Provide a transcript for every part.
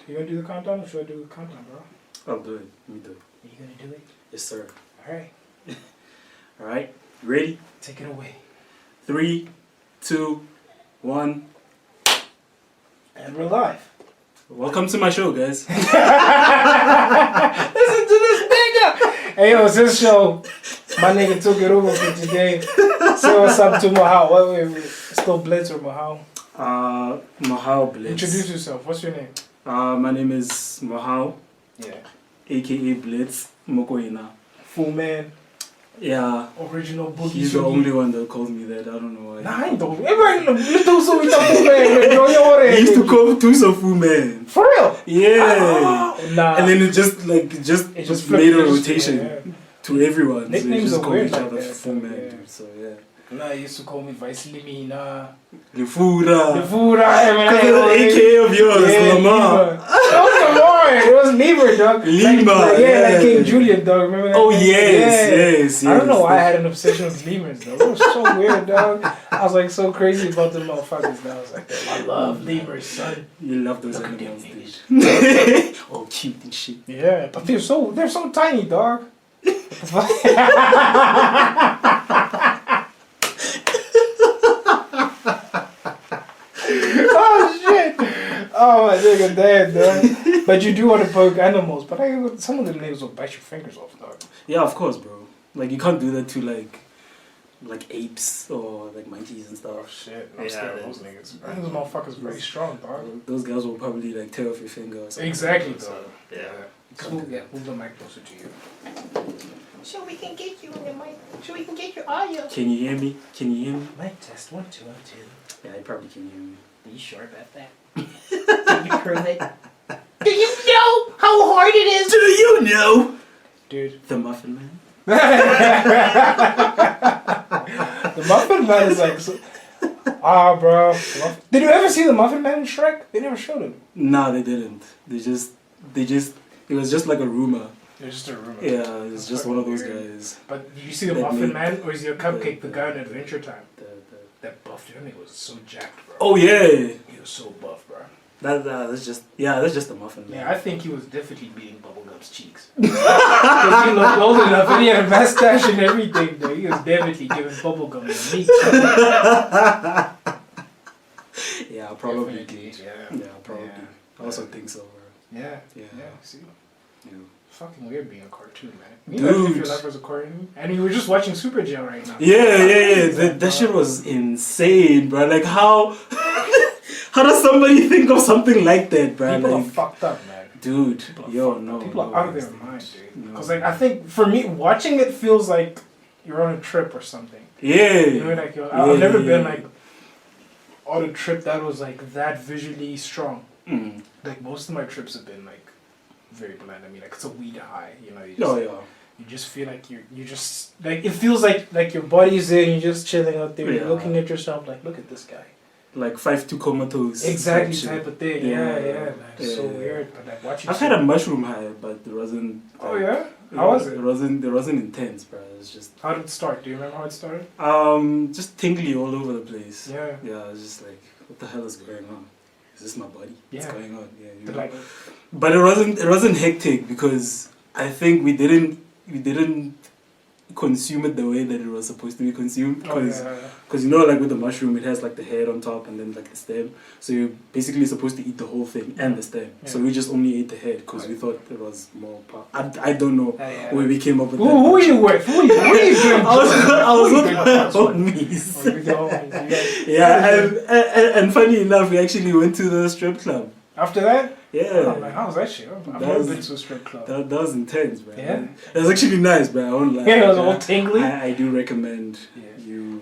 You gonna do the countdown or should I do the countdown, bro? I'll do it. Let me do it. Are you gonna do it? Yes, sir. Alright. Alright. Ready? Take it away. 3, 2, 1. And we're live. Welcome to my show, guys. Listen to this nigga! Hey, yo, it's his show. My nigga took it over for today. Say what's up to Mohau. Wait. Still Blitz or Mohau? Mohau Blitz. Introduce yourself. What's your name? My name is Mohau. Yeah. AKA Blitz Mokwena. Full man. Yeah. Original boogie. He's the only one that calls me that. I don't know why. Nah, I ain't don't. Everybody, you do so with the full man. He used to call Tuso Full Man. For real? Yeah. Nah. And then it just made a rotation yeah. to everyone. Nicknames so are weird each like other that, Full Man. yeah. Dude, so yeah. Nah, he used to call me Vice Limina. Lefura. Because it was AK of yours, yeah, Lamar. It was Lamar. It was Lieber, dog. Lima. Like King Julian, dog. Remember that? Oh, yes. I don't know why I had an obsession with lemurs, though. It was so weird, dog. I was like so crazy about the motherfuckers. Now I was like, I love lemurs, son. You love those animals, dude. Oh, cute and shit. Yeah, but they're so tiny, dog. Oh shit! Oh my nigga, damn, dog. But you do want to poke animals, but some of them niggas will bite your fingers off, dog. Yeah, of course, bro. Like you can't do that to like apes or like monkeys and stuff. Oh shit! I'm scared of those niggas. Those motherfuckers very strong, dog. Those guys will probably like tear off your finger or something. Exactly, dog. So, Move the mic closer to you. So we can get you in the mic. So we can get your audio. Can you hear me? Can you hear me? Mic test 1 2 1 2. Yeah, I probably can hear me. Are you sure about that? Can you prove it? Do you know how hard it is? Do you know, Dude? the Muffin Man? The Muffin Man is like, bro. Did you ever see the Muffin Man in Shrek? They never showed him. Nah, they didn't. They just. It was just like a rumor. It was just a rumor. Yeah, it's just one of those guys. But did you see the Muffin Man, or is he a cupcake? The guy in Adventure Time. That buff dude, he was so jacked, bro. Oh yeah. He was so buff, bro. That's just the Muffin Man. Yeah, I think he was definitely beating Bubblegum's cheeks. Because he looked old enough and he had a mustache and everything, though. He was definitely giving Bubblegum the meat. Yeah, probably. Definitely, Yeah, probably. Yeah. I also think so, bro. Yeah. Yeah. See? Yeah. Fucking weird being a cartoon, man. Dude. Imagine if your life was a cartoon. And you were just watching Super Jail right now. Yeah. That shit was insane, bro. Like how does somebody think of something like that, bro? People like, are fucked up, man. dude, People are out of their mind, dude. Because like I think for me, watching it feels like you're on a trip or something. Yeah. You know, like I've never been like on a trip that was like that visually strong. Mm. Like most of my trips have been like very bland. I mean, like it's a weed high. You know, you just feel like you just like it feels like your body's there and you're just chilling out there, you're looking at yourself like, look at this guy. Like 5'2" comatose. Exactly, type of thing. Yeah, man. It's so Yeah. weird, but like watching. I've had a mushroom high, but it wasn't. Oh yeah, how was it? It wasn't intense, bro. It was just. How did it start? Do you remember how it started? Just tingly all over the place. Yeah. Yeah, I was just like, what the hell is going on? Is this my body? Yeah. What's going on? Yeah. You know? Like, But it wasn't hectic because I think we didn't consume it the way that it was supposed to be consumed. Because you know, like with the mushroom, it has like the head on top and then like the stem. So you're basically supposed to eat the whole thing and the stem. Yeah. So we just only ate the head because we thought it was more I don't know where we came up with that. Who are you with? Who are you doing? I was with my homies. Yeah, and funny enough, we actually went to the strip club. After that? Yeah. Oh, man, how was that shit? I've never been to a strip club. That was intense, bro. Yeah? It was actually nice, bro. I won't lie. Yeah, it was all tingly. I do recommend you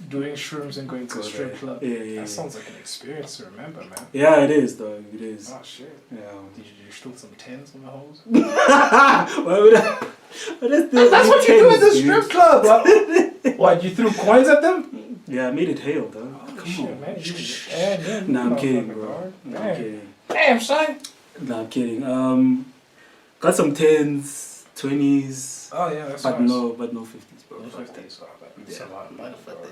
doing shrooms and going to a strip club. Yeah. That sounds like an experience to remember, man. Yeah, it is, dog. It is. Oh, shit. Yeah. Did you steal some tens on the hoes? Why would I? That's what you do at the strip club. What, you threw coins at them? Yeah, I made it hail, dog. Oh, shit, man. Nah, I'm kidding, bro. Nah, I'm kidding. Damn, son. Nah, I'm kidding. Got some 10s, 20s. Oh, yeah, that's but nice. no 50s, bro. No 50s. Oh, that's a lot. Motherfucker.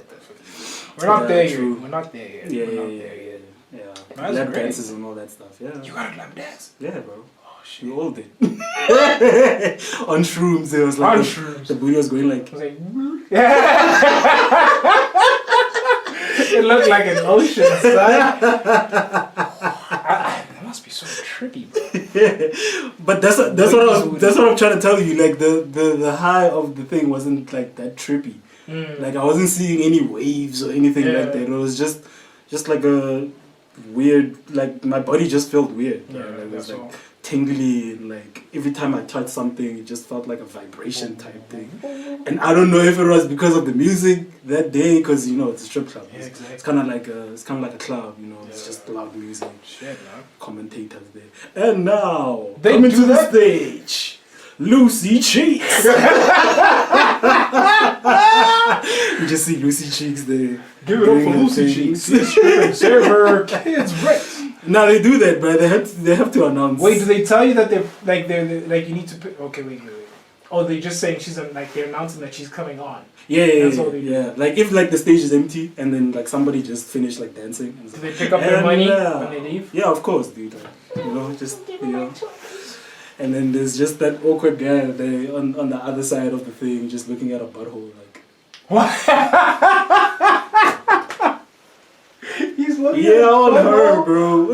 We're not there yet. true. We're not there yet. Yeah. We're not there yet. Yeah. lap dances and all that stuff. Yeah. You got a lap dance? Yeah, bro. Oh shit. We all did. On shrooms, it was like the booty was going like. I was like, it looked like an ocean, son. That must be so trippy, bro. But that's what I'm trying to tell you. Like the high of the thing wasn't like that trippy. Like I wasn't seeing any waves or anything like that. It was just like a weird. Like my body just felt weird. Yeah, like, it was that's like all. tingly. Like every time I touched something, it just felt like a vibration type thing. And I don't know if it was because of the music that day, because you know it's a strip club. Yeah, exactly. It's kind of like a club. You know, it's just loud music. Shit, man. Commentators there. And now They coming do to the that? stage, Lucy Cheeks. You just see Lucy Cheeks there. Give it up for Lucy Cheeks. Serve her kids right. Now they do that, but they have to announce. Wait, do they tell you that they're like you need to pick? Okay, wait. Oh, they're just saying they're announcing that she's coming on. Yeah. That's all they do. Yeah. Like if like the stage is empty and then like somebody just finished like dancing. And Do they pick up their money when they leave? Yeah, of course, dude. You know, just you know. And then there's just that awkward guy there on the other side of the thing, just looking at a butthole like. What? He's looking. Yeah, on her, bro.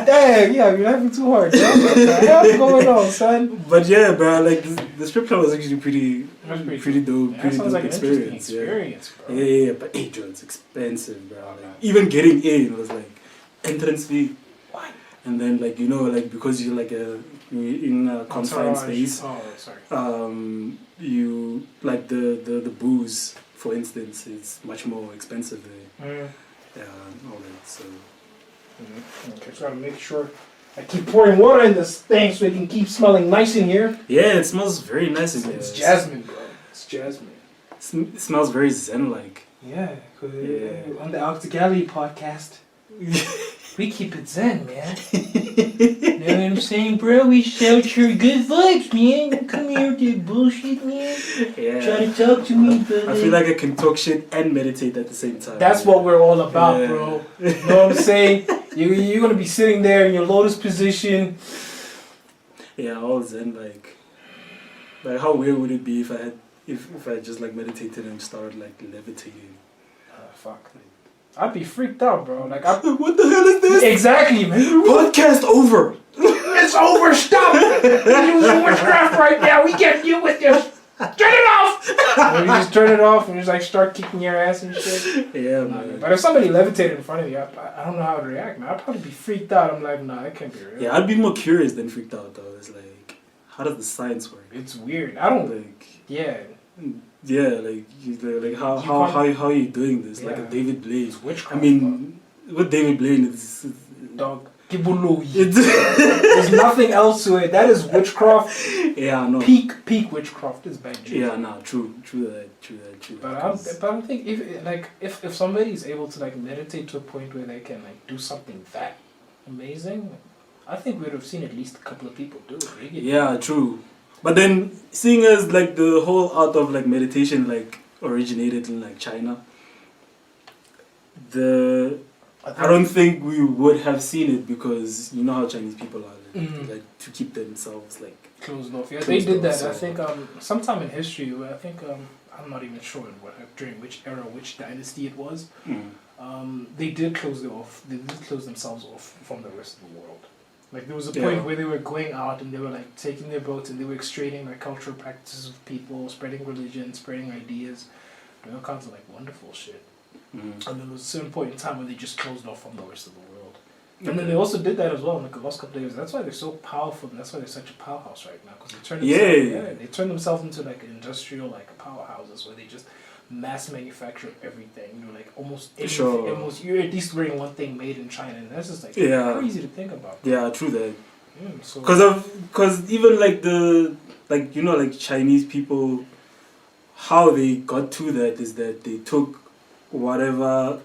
Dang, yeah, you're laughing too hard. Bro. What the hell's going on, son? But yeah, bro, like the strip club was actually pretty dope, Yeah, pretty sounds dope like an interesting experience. experience, bro. Yeah, but it's expensive, bro. Like, even getting in was like entrance fee. What? And then like you know like because you're like you're in a confined space. Oh, sorry. You like the booze, for instance, is much more expensive there. And all that. So. Okay, so I gotta make sure I keep pouring water in this thing so it can keep smelling nice in here. Yeah, it smells very nice in here. It's jasmine, bro. It's jasmine. It smells very zen-like. Yeah, on the Octagality podcast, we keep it zen, man. You know what I'm saying, bro? We shout your good vibes, man. Don't come here with your bullshit, man. Yeah. Try to talk to me, brother. I feel like I can talk shit and meditate at the same time. That's what we're all about, bro. You know what I'm saying? You're gonna be sitting there in your lotus position. Yeah, all zen like how weird would it be if I had just like meditated and started like levitating? Fuck. I'd be freaked out, bro. Like, what the hell is this? Exactly, man. Podcast over. It's over. Stop. You're using witchcraft right now. We get you with this. Turn it off. And you just turn it off and just like start kicking your ass and shit. Yeah, man. But if somebody levitated in front of you, I don't know how I'd react, man. I'd probably be freaked out. I'm like, nah, that can't be real. Yeah, I'd be more curious than freaked out though. It's like, how does the science work? It's weird. I don't like. Yeah. Yeah, like how are you doing this? Yeah. Like a David Blaine. It's witchcraft. I mean, with David Blaine, it's dog. There's nothing else to it. That is witchcraft. Yeah, no. Peak witchcraft is bad. Yeah, no, true that. But I don't think if somebody is able to like meditate to a point where they can like do something that amazing, I think we'd have seen at least a couple of people do it. Yeah, true. But then, seeing as like the whole art of like meditation like originated in like China, I don't think we would have seen it because you know how Chinese people are, like to keep themselves like closed off. Yeah, they did that. So. I think sometime in history. I think I'm not even sure during which era, which dynasty it was. They did close it off. They did close themselves off from the rest of the world. Like there was a point where they were going out and they were like taking their boats and they were extracting like cultural practices of people, spreading religion, spreading ideas, all kinds of like wonderful shit. And then there was a certain point in time where they just closed off from the rest of the world. And then they also did that as well in like the last couple of years. That's why they're so powerful and that's why they're such a powerhouse right now. Because they turned themselves into like industrial like powerhouses where they just mass manufacture everything. You know, like almost you're at least wearing one thing made in China, and that's just like crazy to think about. Yeah, true that. Because even like like Chinese people, how they got to that is that they took whatever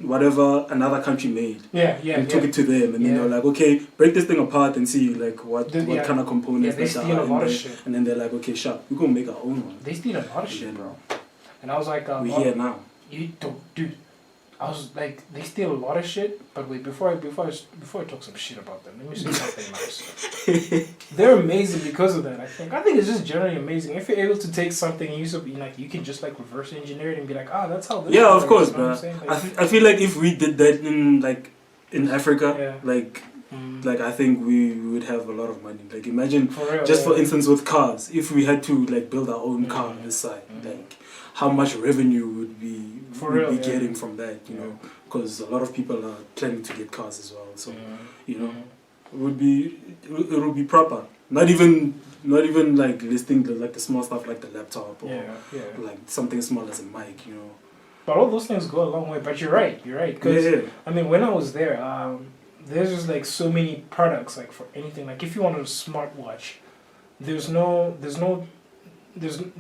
another country made and took it to them, and then they're like, okay, break this thing apart and see like what kind of components they steal a lot of shit. And then they're like, okay, sharp, we're gonna make our own one. They steal a lot of shit, bro. And I was like, we're here now. You don't, dude. I was like, they steal a lot of shit. But wait, before I talk some shit about them, let me say something nice. They're amazing because of that. I think it's just generally amazing. If you're able to take something and use it, like you can just like reverse engineer it and be like, that's how. This of course, you know bro. like, I feel like if we did that in Africa, like I think we would have a lot of money. Like imagine, for instance, with cars, if we had to like build our own car on this side, like how much revenue would be getting from that, you know, because a lot of people are planning to get cars as well. So you know, it would be proper. Not even like listing the small stuff like the laptop or like something small as a mic, you know. But all those things go a long way. But you're right. Because I mean, when I was there, there's just like so many products like for anything. Like if you wanted a smartwatch, there's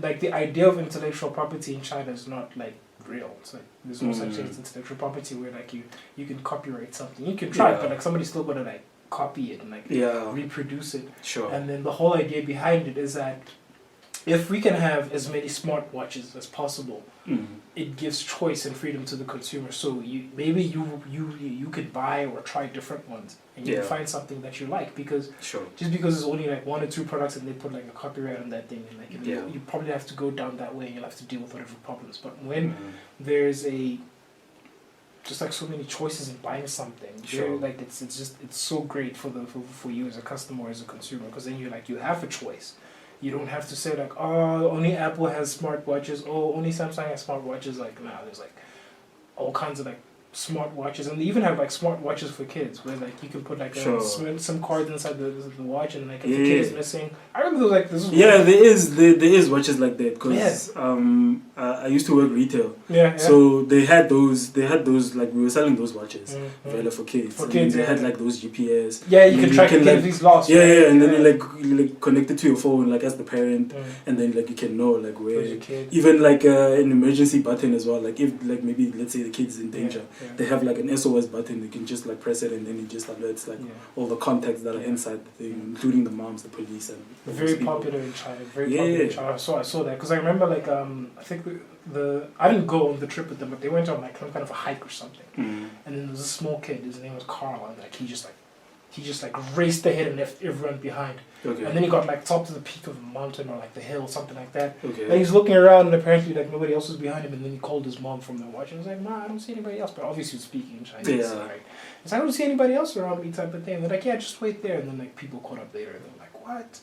like the idea of intellectual property in China is not like real. It's like there's no such thing as intellectual property where like you can copyright something. You can try, but like somebody's still gonna like copy it and like reproduce it. Sure. And then the whole idea behind it is that if we can have as many smartwatches as possible, it gives choice and freedom to the consumer. So you could buy or try different ones, and you can find something that you like because just because it's only like 1 or 2 products and they put like a copyright on that thing, and like you probably have to go down that way and you'll have to deal with whatever problems. But when there's just like so many choices in buying something, like it's so great for you as a customer or as a consumer, because then you have a choice. You don't have to say like, only Apple has smartwatches, only Samsung has smartwatches. Like, there's like all kinds of like smartwatches, and they even have like smartwatches for kids where like you can put like some cards inside the watch, and like if the kid is missing. I remember like this. There is watches like that because I used to work retail. So they had those like we were selling those watches for kids. For kids, they had like those GPS. Yeah, you can track if he's lost. And then you like connect it to your phone like as the parent, and then like you can know like where. Even like an emergency button as well. Like if like maybe let's say the kid's in danger. They have like an SOS button. You can just like press it and then it just alerts like all the contacts that are inside the thing, including the moms, the police, and very popular in China. Very popular in China. I saw that because I remember like I think I didn't go on the trip with them, but they went on like some kind of a hike or something. And then there was a small kid. His name was Carl, and like he just raced ahead and left everyone behind. And then he got like top to the peak of a mountain or like the hill, something like that. And he's looking around and apparently like nobody else was behind him. And then he called his mom from the watch and was like, "Nah, I don't see anybody else." But obviously he was speaking in Chinese. Right? He's like, "I don't see anybody else around me," type of thing. And they're like, "Yeah, just wait there." And then like people caught up later and they're like, "What?"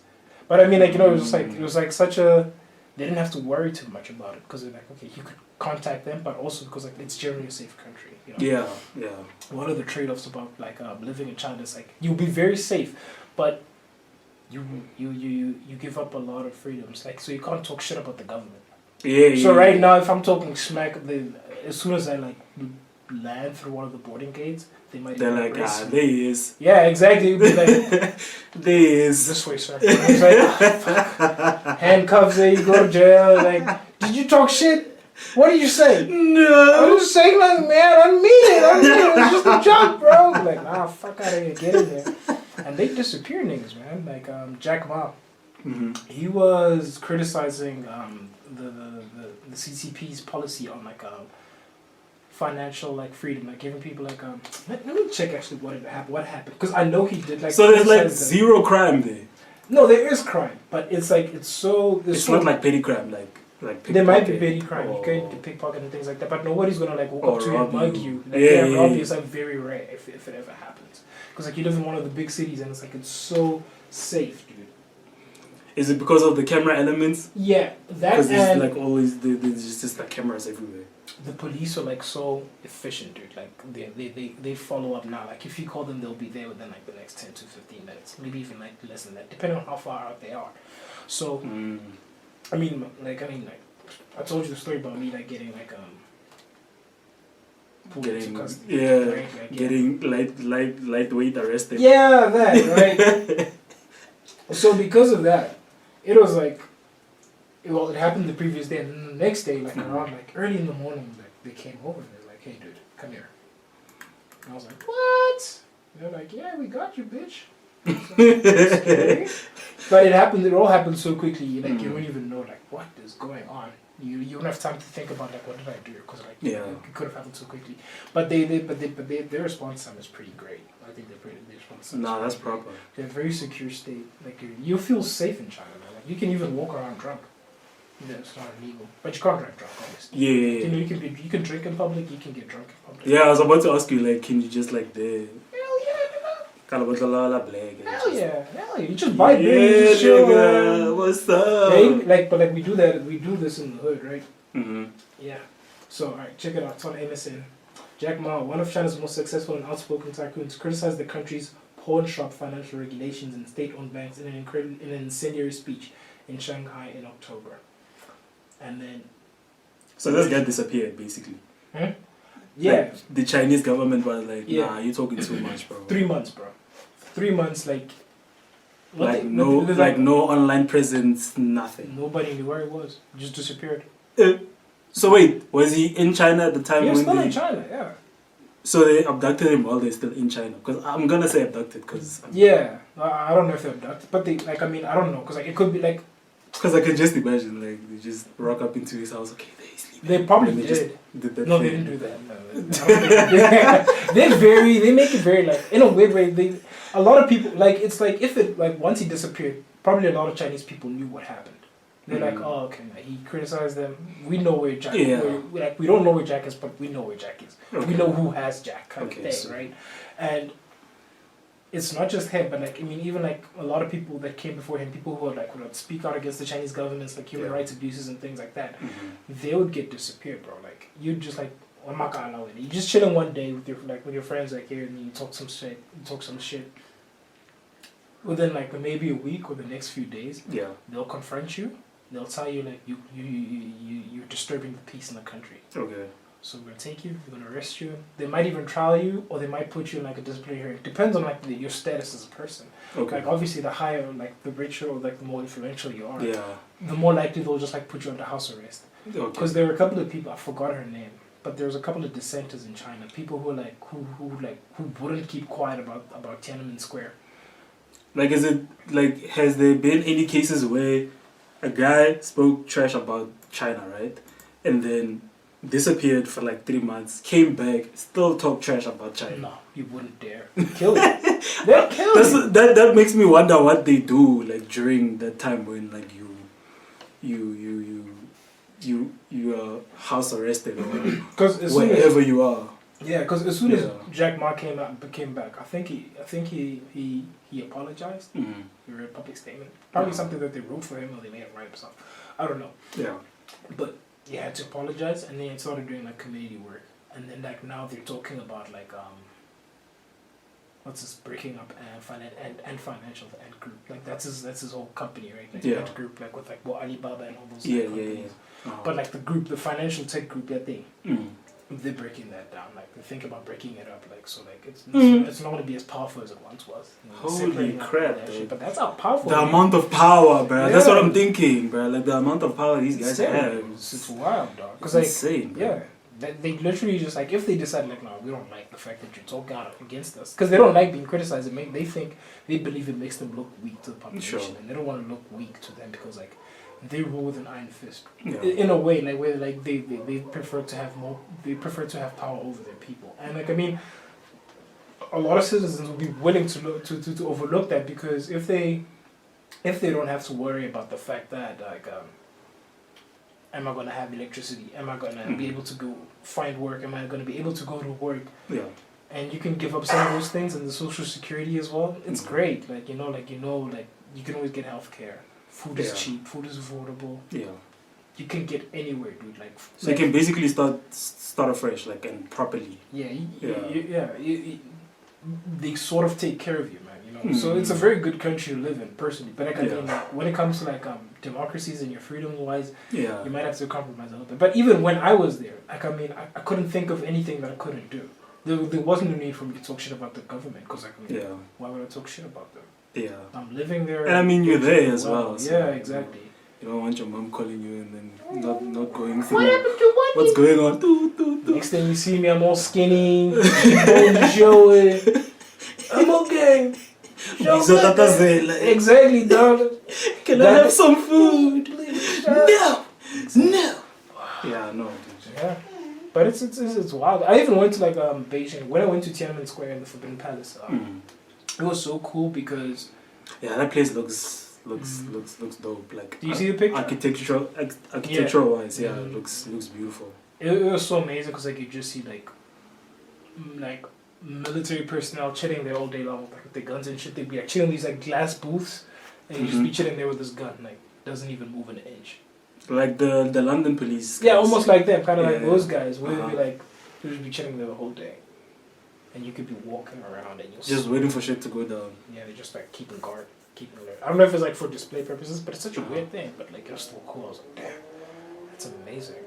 But I mean, like, you know, it was like such a. They didn't have to worry too much about it because they're like, okay, you could contact them, but also because like it's generally a safe country. You know? One of the trade-offs about like living in China is like you'll be very safe, but you give up a lot of freedoms. Like, so you can't talk shit about the government. So right now, if I'm talking smack, as soon as I like land through one of the boarding gates, they're like, there he is. Yeah, exactly. You'd be like, there he is. This way, sir. It's like, fuck. Handcuffs, there you go to jail. Like, did you talk shit? What did you say? No. I was saying like, man, I mean it. It's just a joke, bro. Like, fuck out of here, get in there. And they disappear niggas, man. Like Jack Ma, he was criticizing the CCP's policy on like financial like freedom, like giving people like let me check actually what happened because I know he did like. So there's like zero crime there. No, there is crime, but it's like it's not like petty crime like there might be petty crime. You can pickpocket and things like that, but nobody's gonna like walk up to you and mug you. Like, robbery is like very rare if it ever happens. Because like you live in one of the big cities and it's like it's so safe, dude. Is it because of the camera elements? Yeah, that because there's like always there's just like cameras everywhere. The police are like so efficient, dude. Like they follow up now. Like if you call them, they'll be there within like the next 10 to 15 minutes, maybe even like less than that, depending on how far out they are. So, I mean, I told you the story about me like getting like getting custody, right? Like, getting lightweight arrested. Yeah, that right. So because of that, it was like. Well, it happened the previous day, and then the next day, like around like early in the morning, like they came over and they're like, "Hey, dude, come here." And I was like, "What?" And they're like, "Yeah, we got you, bitch." Like, but it all happened so quickly, like you don't even know like what is going on. You don't have time to think about like what did I do, because like it could have happened so quickly. But their response time is pretty great. I think their response time. Nah, that's proper. They're a very secure state. Like you feel safe in China, man. Like you can even walk around drunk. Yeah, it's not illegal, but you can't drive drunk, obviously. Yeah. You know, you can drink in public. You can get drunk in public. Yeah, I was about to ask you, like, can you just like the Hell yeah, hell yeah. You just buy beer, you just chill. What's up? Hey, but we do that. We do this in the hood, right? Mm-hmm. Yeah. So, alright, check it out. It's on MSN. Jack Ma, one of China's most successful and outspoken tycoons, criticized the country's pawn shop financial regulations and state-owned banks in an incendiary speech in Shanghai in October. And then... So this guy disappeared, basically. Hmm? Yeah. Like, the Chinese government was like, nah, you're talking too much, bro. 3 months, bro. 3 months, like... no online presence, nothing. Nobody knew where he was. Just disappeared. So wait, was he in China at the time? He was still in China, yeah. So they abducted him while they're still in China? Because I'm gonna say abducted, because... Yeah, I don't know if they abducted, but they, like, I mean, I don't know, because like, it could be like... Because I can just imagine, like, they just rock up into his house, okay, he's sleeping. They probably did. Did that No, thing. they didn't do that. No, they make it very, like, in a weird way, a lot of people, like, it's like, if it, like, once he disappeared, probably a lot of Chinese people knew what happened. They're like, oh, okay, like, he criticized them. We know where Jack is. We don't know where Jack is, but we know where Jack is. Okay. We know who has Jack, kind of thing, right? And it's not just him, but like, I mean, even like a lot of people that came before him, people who would like would speak out against the Chinese government's like human rights abuses and things like that, they would get disappeared, bro. Like you'd just like, I'm not gonna allow it. You just chilling one day with your friends like here, and you talk some shit. Within like maybe a week or the next few days, they'll confront you. They'll tell you like you're disturbing the peace in the country. Okay. So we're gonna take you. We're gonna arrest you. They might even trial you, or they might put you in like a disciplinary hearing. Depends on like your status as a person. Okay. Like obviously, the higher, like the richer or like the more influential you are, the more likely they'll just like put you under house arrest. Because there were a couple of people, I forgot her name, but there was a couple of dissenters in China. People who like who wouldn't keep quiet about Tiananmen Square. Like, is it like, has there been any cases where a guy spoke trash about China, right, and then disappeared for like 3 months, came back, still talk trash about China? No, you wouldn't dare. Kill it. They'll kill you. That makes me wonder what they do like during that time when like you are house arrested or wherever you are. Yeah, because as soon as Jack Ma came back, I think he apologized. He wrote a public statement. Probably something that they wrote for him or they made him write something. I don't know. Yeah. But he had to apologize, and then he started doing like community work, and then like now they're talking about like what's this, breaking up and financial and group, like that's his whole company, right? Like that group, like with like Alibaba and all those companies. But like the financial tech group, that thing. They're breaking that down. Like they think about breaking it up. Like so, like it's not going to be as powerful as it once was. You know, holy crap! But that's how powerful. The amount of power, bro. Yeah. That's what I'm thinking, bro. Like the amount of power these guys have. It's wild, dog. It's insane. Bro. Yeah, they literally just like if they decide like no, we don't like the fact that you're talking out against us because they don't like being criticized. They believe it makes them look weak to the population, and they don't want to look weak to them because like. They rule with an iron fist, in a way, like where like they prefer to have power over their people, and like I mean, a lot of citizens will be willing to overlook that because if they don't have to worry about the fact that like am I gonna have electricity? Am I gonna be able to go find work? Am I gonna be able to go to work? Yeah. And you can give up some of those things and the social security as well. It's great, like you can always get healthcare. Food is cheap. Food is affordable. Yeah, you can get anywhere, dude. Like so, you can basically start afresh, like and properly. They sort of take care of you, man. You know, so it's a very good country to live in, personally. But like I mean, like, when it comes to like democracies and your freedom wise, you might have to compromise a little bit. But even when I was there, like I mean, I couldn't think of anything that I couldn't do. There wasn't a need for me to talk shit about the government because why would I talk shit about them? Yeah, I'm living there. And I mean, you're there as well. So, yeah, exactly. You don't want your mom calling you and then not going through what's going on. Next time you see me, I'm all skinny. Joey. I'm okay. Exactly, darling. Can I have some food? No. Yeah, no. Yeah. But it's wild. I even went to like Beijing. When I went to Tiananmen Square in the Forbidden Palace, it was so cool because that place looks dope. Like, do you see the picture? Architectural wise, it looks beautiful. It was so amazing because like you just see like military personnel chilling there all day long with their guns and shit. They'd be like chilling in these like glass booths, and you just be chilling there with this gun, like doesn't even move an inch. Like the London police. Yeah, almost like them, kind of like those guys. Where they'd be like, they'd just be chilling there the whole day, and you could be walking around and you're just waiting for shit to go down. Yeah, they're just like keeping guard, keeping alert. I don't know if it's like for display purposes, but it's such a weird thing. But like it was still cool. I was like, damn, that's amazing.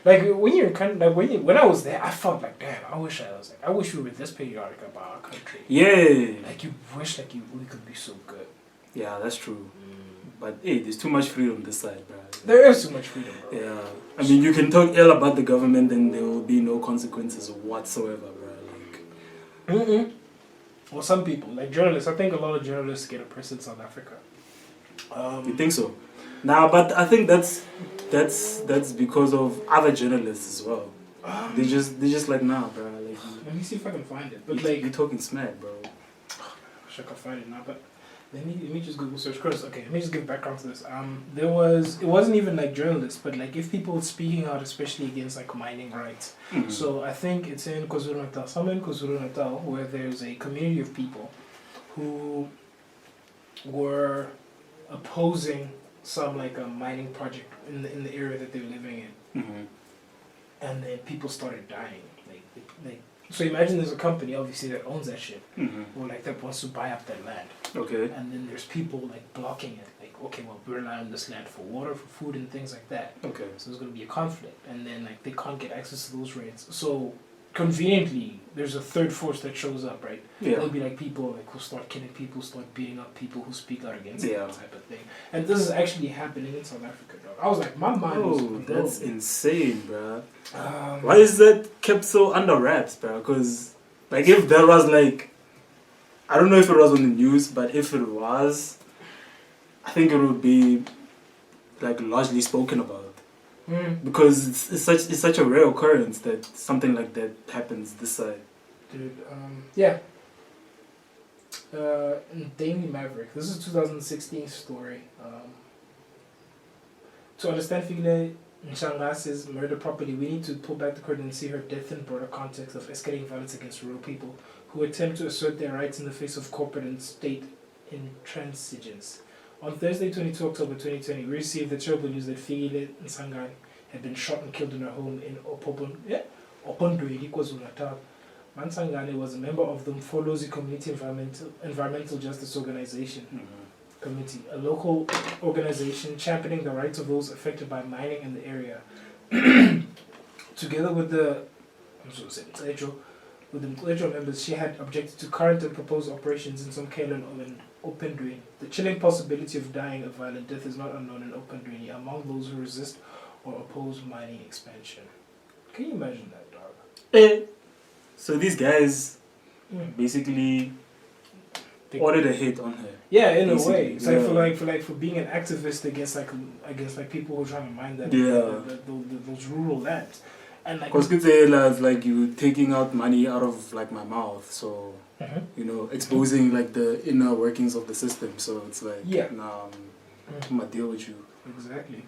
Like when you're kind of like when I was there, I felt like, damn, I wish we were this patriotic about our country. Yeah. Like you wish like we could be so good. Yeah, that's true. But hey, there's too much freedom this side, bro. There is too much freedom, bro. Yeah. I mean, you can talk ill about the government and there will be no consequences whatsoever, bro. Like. Well, some people, like journalists, I think a lot of journalists get oppressed in South Africa. You think so? Nah, but I think that's because of other journalists as well. They just like, nah, bro. Like, let me see if I can find it. But like, you're talking smack, bro. I wish I could find it now, but let me just Google search first. Okay, let me just give background to this. It wasn't even like journalists, but like if people speaking out, especially against like mining rights. So I think it's in KwaZulu-Natal, somewhere in KwaZulu-Natal, where there's a community of people who were opposing some like a mining project in the area that they were living in, and then people started dying. Like so imagine there's a company obviously that owns that shit, or like that wants to buy up that land. Okay. And then there's people like blocking it. Like, okay, well we rely on this land for water, for food, and things like that. Okay. So there's gonna be a conflict, and then like they can't get access to those rights. So conveniently, there's a third force that shows up, right? Yeah. There'll be like people like who start killing people, start beating up people who speak out against Yeah. that type of thing. And this is actually happening in South Africa, dog. I was like, my mind was blown. That's insane, bro. Um, Why is that kept so under wraps, bro? Because like if there was like, I don't know if it was on the news, but if it was, I think it would be like largely spoken about. Because it's such a rare occurrence that something like that happens this side. Dude, yeah. Daily Maverick. This is a 2016 story. To understand Fikile Nshanga's murder properly, we need to pull back the curtain and see her death in broader context of escalating violence against rural people who attempt to assert their rights in the face of corporate and state intransigence. On Thursday, 22 October 2020, we received the terrible news that Fikile Nsangane had been shot and killed in her home in Opondwe, KwaZulu-Natal. Mansangane was a member of the Mfolozi Community Environmental Justice Organization Committee, a local organization championing the rights of those affected by mining in the area. Together with the Mklejo members, she had objected to current and proposed operations in Somkhele and Opondwe. The chilling possibility of dying a violent death is not unknown in Opondwe among those who resist or oppose mining expansion. Can you imagine that, dog? So these guys basically ordered a hit on her. Yeah, in a way. It's like for being an activist against people who are trying to mine that those rural lands. And like because it's like you taking out money out of like my mouth, so you know, exposing like the inner workings of the system. So it's like nah, I'm gonna deal with you. Exactly.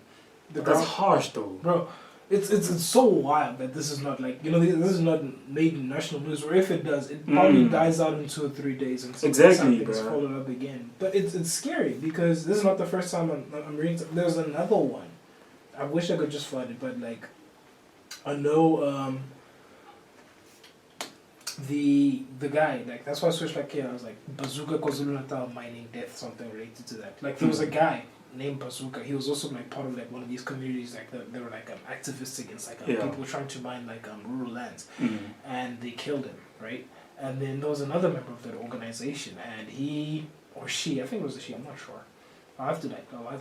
That's harsh though. Bro, it's so wild that this is not like, you know, this is not made national news, or if it does, it probably dies out in 2 or 3 days and something's followed up again. But it's scary because this is not the first time I'm reading. There's another one. I wish I could just find it, but like I know the guy, like that's why I switched like here. I was like Bazooka KwaZulu-Natal mining death, something related to that. Like there was a guy named Bazooka. He was also like part of like one of these communities, like they were like activists against like people trying to mine like rural lands, and they killed him, right? And then there was another member of that organization, and he or she, I think it was a she, I'm not sure. I'll have to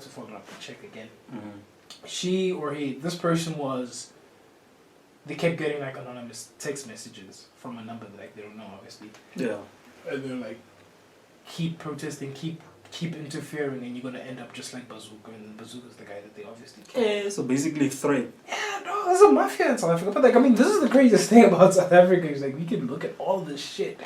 follow up and check again. She or he, this person was. They kept getting like anonymous text messages from a number that like they don't know, obviously. Yeah. And they're like, keep protesting, keep keep interfering, and you're gonna end up just like Bazooka, and Bazooka's the guy that they obviously killed. Yeah, so basically threat. Yeah, no, there's a mafia in South Africa. But like, I mean, this is the craziest thing about South Africa is like we can look at all this shit,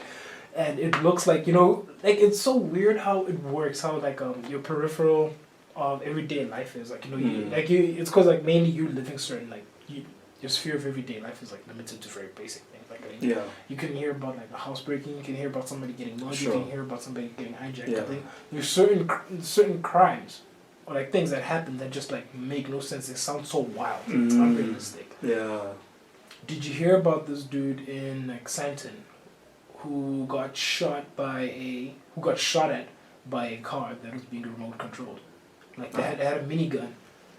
and it looks like, you know, like it's so weird how it works, how like your peripheral everyday life is like, you know, it's because like mainly you're living certain like your sphere of everyday life is like limited to very basic things. Like, I mean, you can hear about like a house breaking, you can hear about somebody getting mugged, you can hear about somebody getting hijacked. Yeah. There's certain crimes or like things that happen that just like make no sense. They sound so wild. It's unrealistic. Yeah. Did you hear about this dude in like Santon who got shot at by a car that was being remote controlled? Like they had a minigun.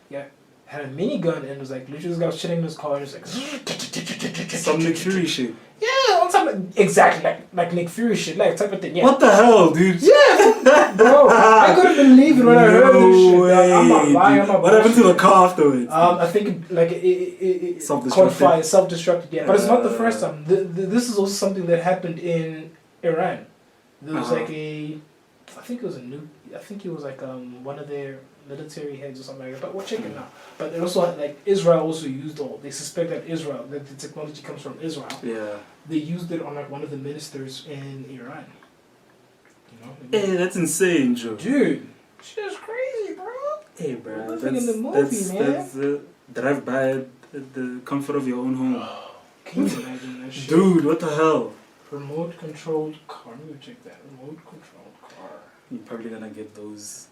Yeah. Had a minigun and was like literally this guy was chilling in his car and was like some Nick Fury shit. Yeah, on some exactly like Nick Fury shit, like type of thing. Yeah. What the hell, dude? Yeah, bro. I couldn't believe it when I heard this shit. Way, I'm not lying. I'm not. What happened to the car afterwards? I think like it caught fire, self-destructed. Yeah, but it's not the first time. This is also something that happened in Iran. There was like I think it was like one of their military heads or something like that, but we'll check it now. But it also like Israel also used they suspect that the technology comes from Israel. Yeah. They used it on like one of the ministers in Iran. You know? Hey, that's insane, Joe. Dude, shit's crazy, bro. Hey, bro, living in the movie, man. That's drive by at the comfort of your own home. Can you imagine that shit? Dude, what the hell? Remote controlled car. Let me check that. Remote controlled car. You're probably gonna get those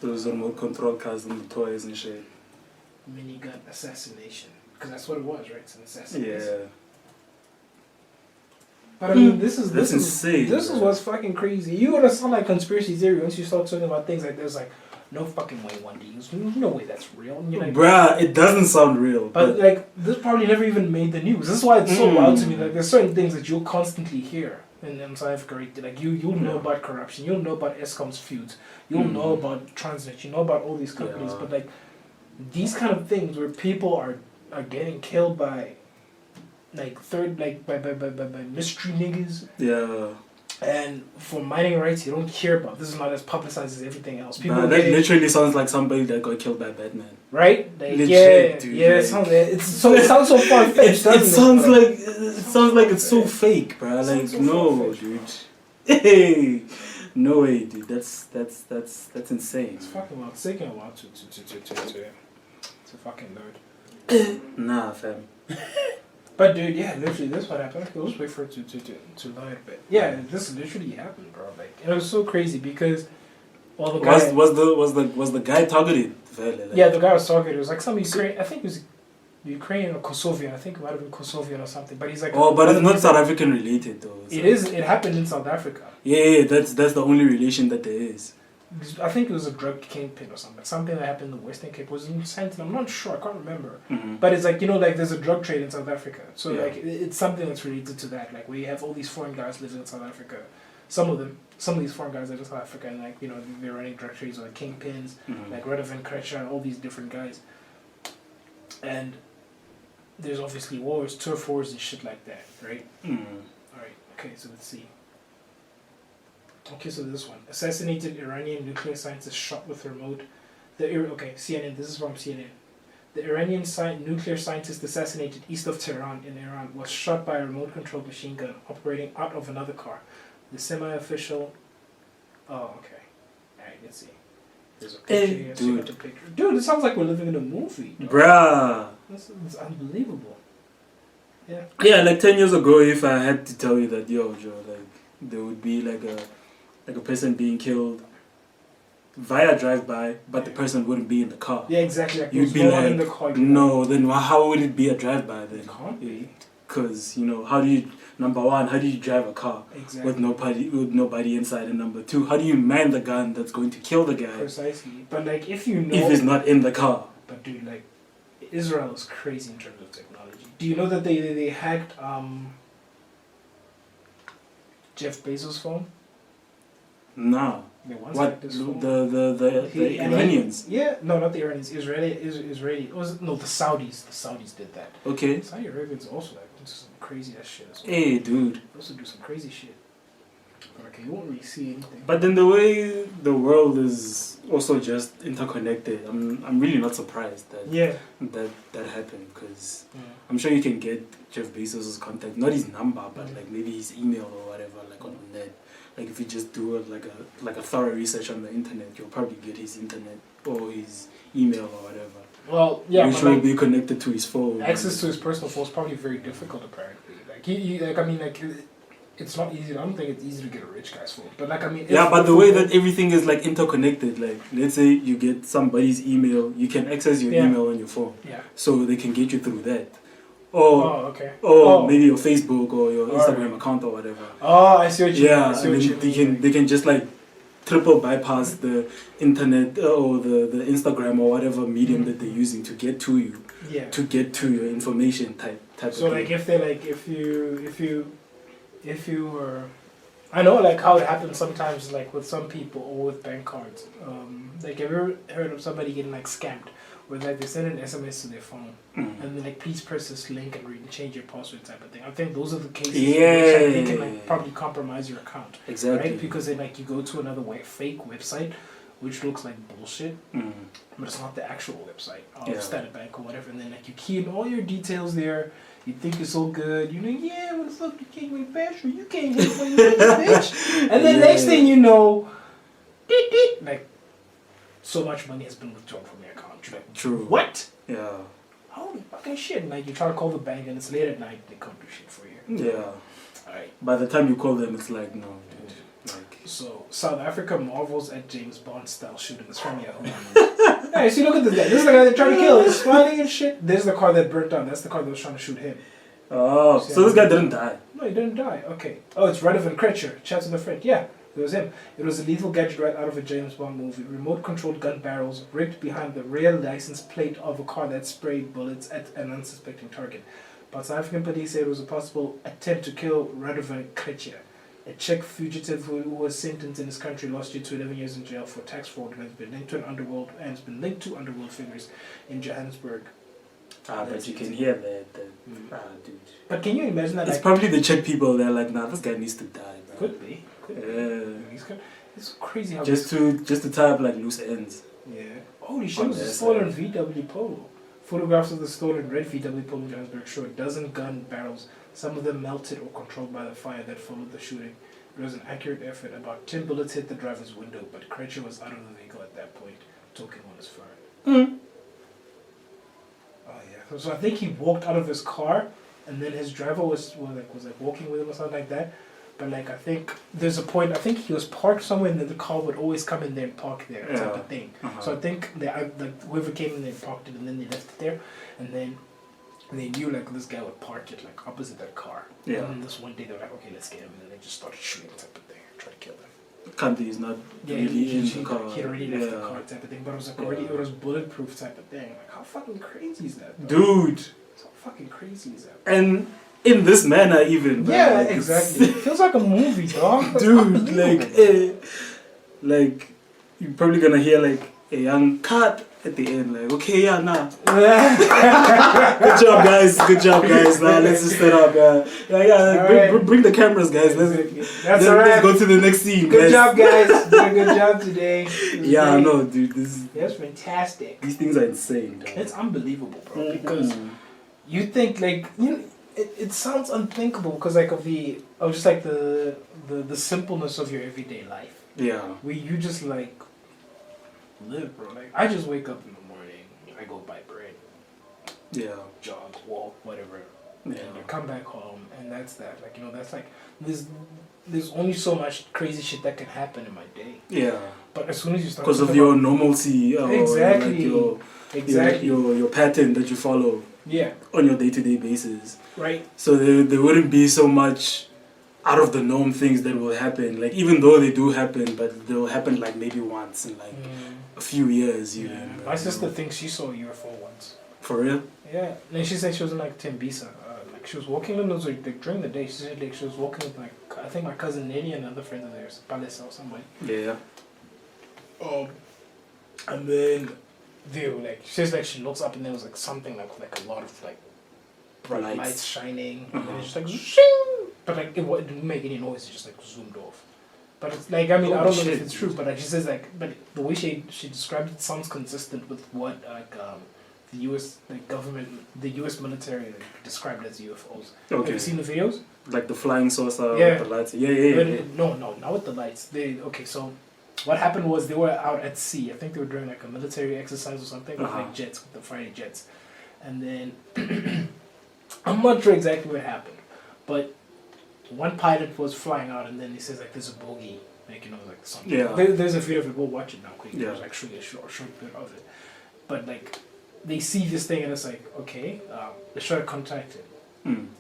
remote control cars and the toys and shit. Minigun assassination. Because that's what it was, right? It's an assassination. Yeah. But I mean, this is insane. This is what's fucking crazy. You gotta sound like conspiracy theory once you start talking about things like this. Like, no fucking way, one day. No way that's real. And you're like, bruh, it doesn't sound real. But like, this probably never even made the news. This is why it's so wild to me. Like, there's certain things that you'll constantly hear in South Africa. Right? Like, you'll know about corruption. You'll know about Eskom's feuds. You'll know about Transnet. You know about all these companies. But like, these kind of things where people are getting killed by like by mystery niggas. Yeah. And for mining rights, you don't care about. This is not as publicized as everything else. People that literally sounds like somebody that got killed by Batman. Right? Like, dude, it sounds so far fetched. It sounds like it's so fake, bro. Like so no, dude. Hey, no way, dude. That's insane. It's fucking wild. It's taking a while to fucking load. Nah, fam. But dude, yeah, literally, this what happened. Okay, let's wait for it to load. But yeah, this literally happened, bro. Like, and it was so crazy because all the guy was the guy targeted? Yeah, the guy was targeted. It was like some Ukrainian. I think it was Ukrainian or Kosovian. I think it might have been Kosovian or something. But he's like, but it's not South African related though. It is. It happened in South Africa. Yeah, that's the only relation that there is. I think it was a drug kingpin or something. Something that happened in the Western Cape. Was in Santon. I'm not sure. I can't remember. But it's like, you know, like there's a drug trade in South Africa. So like it's something that's related to that. Like where you have all these foreign guys living in South Africa. Some of these foreign guys are in South Africa, and like, you know, they're running drug trades or like kingpins, like Radovan Krejcir, all these different guys. And there's obviously wars, turf wars, and shit like that, right? All right. Okay. So let's see. Okay, so this one. Assassinated Iranian nuclear scientist shot with remote. CNN, this is from CNN. The Iranian nuclear scientist assassinated east of Tehran in Iran was shot by a remote-controlled machine gun operating out of another car. The semi-official... Oh, okay. Alright, let's see. There's a picture here. Dude. Dude, it sounds like we're living in a movie. Dog. Bruh. It's unbelievable. Yeah. Yeah, like 10 years ago, if I had to tell you that, yo, Joe, like, there would be like a person being killed via drive-by, but the person wouldn't be in the car. Yeah, exactly. Like, you'd be like, in the car, no, then how would it be a drive-by then? It can't be. Because, you know, number one, how do you drive a car with nobody inside? And number two, how do you man the gun that's going to kill the guy? Precisely. But like, if you know... If he's not in the car. But dude, like, Israel is crazy in terms of technology. Do you know that they hacked Jeff Bezos' phone? No. What? The Iranians? No, not the Iranians. Israeli. The Saudis. The Saudis did that. Okay. Saudi Arabians also like do some crazy ass shit as well. Hey, dude. They also do some crazy shit. Okay, you won't really see anything. But then the way the world is also just interconnected, I'm really not surprised that that happened, because I'm sure you can get Jeff Bezos' contact, not his number, but like maybe his email or whatever, like on the net. Like if you just do like a thorough research on the internet, you'll probably get his internet or his email or whatever. Well, yeah, which will be connected to his phone. Access to his personal phone is probably very difficult, apparently. Like it's not easy. I don't think it's easy to get a rich guy's phone. But like, I mean, yeah, but the way that everything is like interconnected, like let's say you get somebody's email, you can access your email on your phone. Yeah. So they can get you through that. Or maybe your Facebook or your Instagram account or whatever. Oh, I see what you mean. Yeah, and then they can just like triple bypass the internet or the Instagram or whatever medium that they're using to get to you. Yeah. To get to your information type so of thing. like if you were, I know like how it happens sometimes like with some people or with bank cards. Like have you ever heard of somebody getting like scammed? Where like they send an SMS to their phone and then like please press this link and change your password type of thing. I think those are the cases where like, they can like probably compromise your account. Exactly. Right? Because then like you go to another fake website which looks like bullshit, but it's not the actual website of Standard Bank or whatever, and then like you key in all your details there. You think it's all good, you know, yeah, what's up, you can't wait faster, you can't hit for you bitch. And then next thing you know, like so much money has been withdrawn from your account. You're like, true. What? Yeah. Holy fucking shit. And like you try to call the bank and it's late at night, they can't do shit for you. Yeah. Alright. By the time you call them, it's like, no, dude. Like. So, South Africa marvels at James Bond style shootings from Yahoo. Hey, see, look at this guy. This is the guy they're trying to kill. He's smiling and shit. There's the car that burnt down. That's the car that was trying to shoot him. Oh, so this guy didn't die? No, he didn't die. Okay. Oh, it's Radovan Kretcher. Chat to the friend. Yeah. It was him. It was a lethal gadget right out of a James Bond movie. Remote-controlled gun barrels rigged behind the rear license plate of a car that sprayed bullets at an unsuspecting target. But South African police say it was a possible attempt to kill Radovan Kretcher, a Czech fugitive who was sentenced in his country last year to 11 years in jail for tax fraud and has been linked to underworld figures in Johannesburg. But you can hear that dude. But can you imagine that? It's probably the Czech people. They're like, nah, this guy needs to die. Man. Could be. It's crazy how just to tie up like loose ends. Yeah. Holy shit! It was a stolen VW Polo. Photographs of the stolen red VW Polo in Johannesburg show a dozen gun barrels, some of them melted or controlled by the fire that followed the shooting. It was an accurate effort. About 10 bullets hit the driver's window, but Kretcher was out of the vehicle at that point, talking on his phone. Oh yeah. So I think he walked out of his car, and then his driver was walking with him or something like that. But like I think there's a point. I think he was parked somewhere, and then the car would always come in there and park there, type of thing. So I think whoever came in there parked it, and then they left it there, and then they knew like this guy would park it like opposite that car. Yeah. And then this one day they were like, okay, let's get him, and then they just started shooting type of thing, try to kill him. Country is not really in the car. He already left the car type of thing, but it was like it was bulletproof type of thing. Like how fucking crazy is that, bro? Dude? How fucking crazy is that, bro? And in this manner even, bro. Yeah, like, exactly. It feels like a movie, dog. Dude, like you're probably gonna hear like a young cut at the end, like, okay, yeah, nah. Good job, guys. Nah, let's just set up. Bring the cameras, guys. Let's go to the next scene. Good job, guys. Did a good job today. Yeah, no, dude. That's fantastic. These things are insane, dog. It's unbelievable, bro. Because you think like it sounds unthinkable because like of just like the simpleness of your everyday life. Yeah. Where you just like live, bro. Like I just wake up in the morning, I go buy bread. Yeah. Jog, walk, whatever. Yeah. And I come back home and that's that. Like, you know, that's like there's only so much crazy shit that can happen in my day. Yeah. But as soon as you start because of your normalcy exactly. Like your pattern that you follow. Yeah. On your day-to-day basis. Right. So there wouldn't be so much out of the norm things that will happen. Like even though they do happen, but they'll happen like maybe once in like a few years even. Yeah. My sister thinks she saw a UFO once. For real? Yeah. And she said she was in like Tembisa. Like she was walking in those like during the day. She said like she was walking with like I think my cousin Nelly and another friend of theirs, Palesa or somebody. Yeah. And then they were like she says like she looks up and there was like something like a lot of like bright lights shining and then it's just like zing! But like it didn't make any noise, it just like zoomed off. But it's like, I mean, I Oh, don't know shit, if it's true, but like, she says like, but the way she described it sounds consistent with what like the U.S. like government, the U.S. military like, described as UFOs. Okay. Have you seen the videos? Like the flying saucer Yeah. with the lights. Yeah. No, not with the lights. So what happened was they were out at sea. I think they were doing like a military exercise or something with like jets, with the fighter jets. And then I'm not sure exactly what happened, but one pilot was flying out, and then he says like there's a bogey, like like something. Yeah. There's a video of it. We'll watch it now quickly. Yeah. There's actually a short bit of it, but like they see this thing and it's like okay, they try to contact it,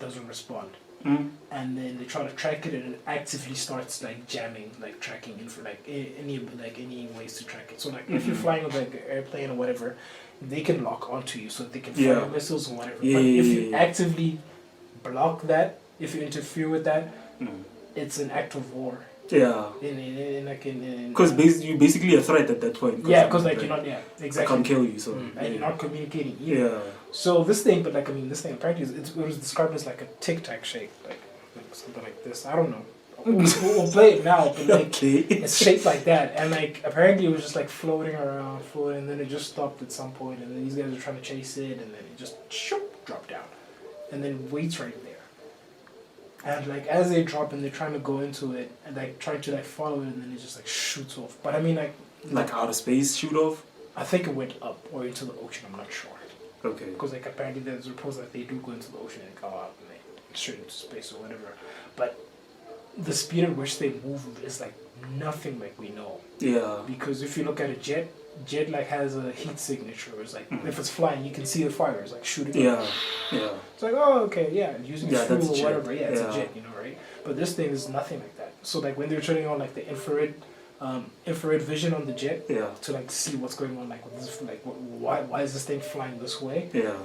doesn't respond. And then they try to track it, and it actively starts like jamming, like tracking info, like any ways to track it. So like if you're flying with like an airplane or whatever, they can lock onto you, so they can fire missiles or whatever. But if you actively block that, if you interfere with that, it's an act of war. Yeah. Because you're basically a threat at that point. Yeah, because like you're not. Yeah, exactly. I can't kill you, so. And you're not communicating either. Yeah. So this thing, but like this thing apparently it was described as like a tic tac shape, like something like this. I don't know. We'll play it now, but like it's shaped like that, and like apparently it was just like floating around, and then it just stopped at some point, and then these guys are trying to chase it, and then it just dropped down, and then waits right there. And like as they drop and they're trying to go into it and like trying to like follow it, and then it just like shoots off. But I mean like outer space shoot off. I think it went up or into the ocean. I'm not sure. Okay. Because like apparently there's reports that they do go into the ocean and go out and they straight into space or whatever. But the speed at which they move is like nothing like we know. Yeah. Because if you look at a jet like has a heat signature. It's like if it's flying, you can see the fires like shooting. Yeah. Up. Yeah. It's like okay, using fuel or jet. whatever. Yeah, it's a jet, right? But this thing is nothing like that. So like when they're turning on like the infrared vision on the jet to like see what's going on, like with this, like why is this thing flying this way? Yeah.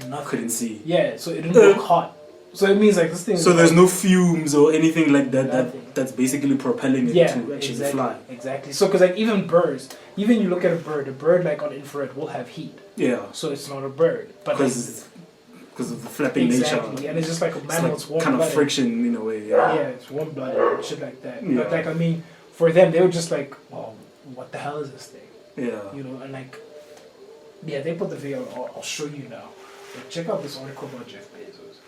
Nothing. Couldn't see. Yeah, so it didn't look hot. So it means like this thing. So there's no fumes or anything like that that's basically propelling it to actually fly. Exactly. So because like even birds, even you look at a bird like on infrared will have heat. Yeah. So it's not a bird, but because of the flapping nature. Exactly, and it's just like a mammal. It's warm kind of friction in a way. Yeah, it's warm blooded and shit like that. Yeah. But like I mean, for them they were just like, well, what the hell is this thing? Yeah. And like, they put the video. I'll show you now. But check out this article about Jeff Bezos.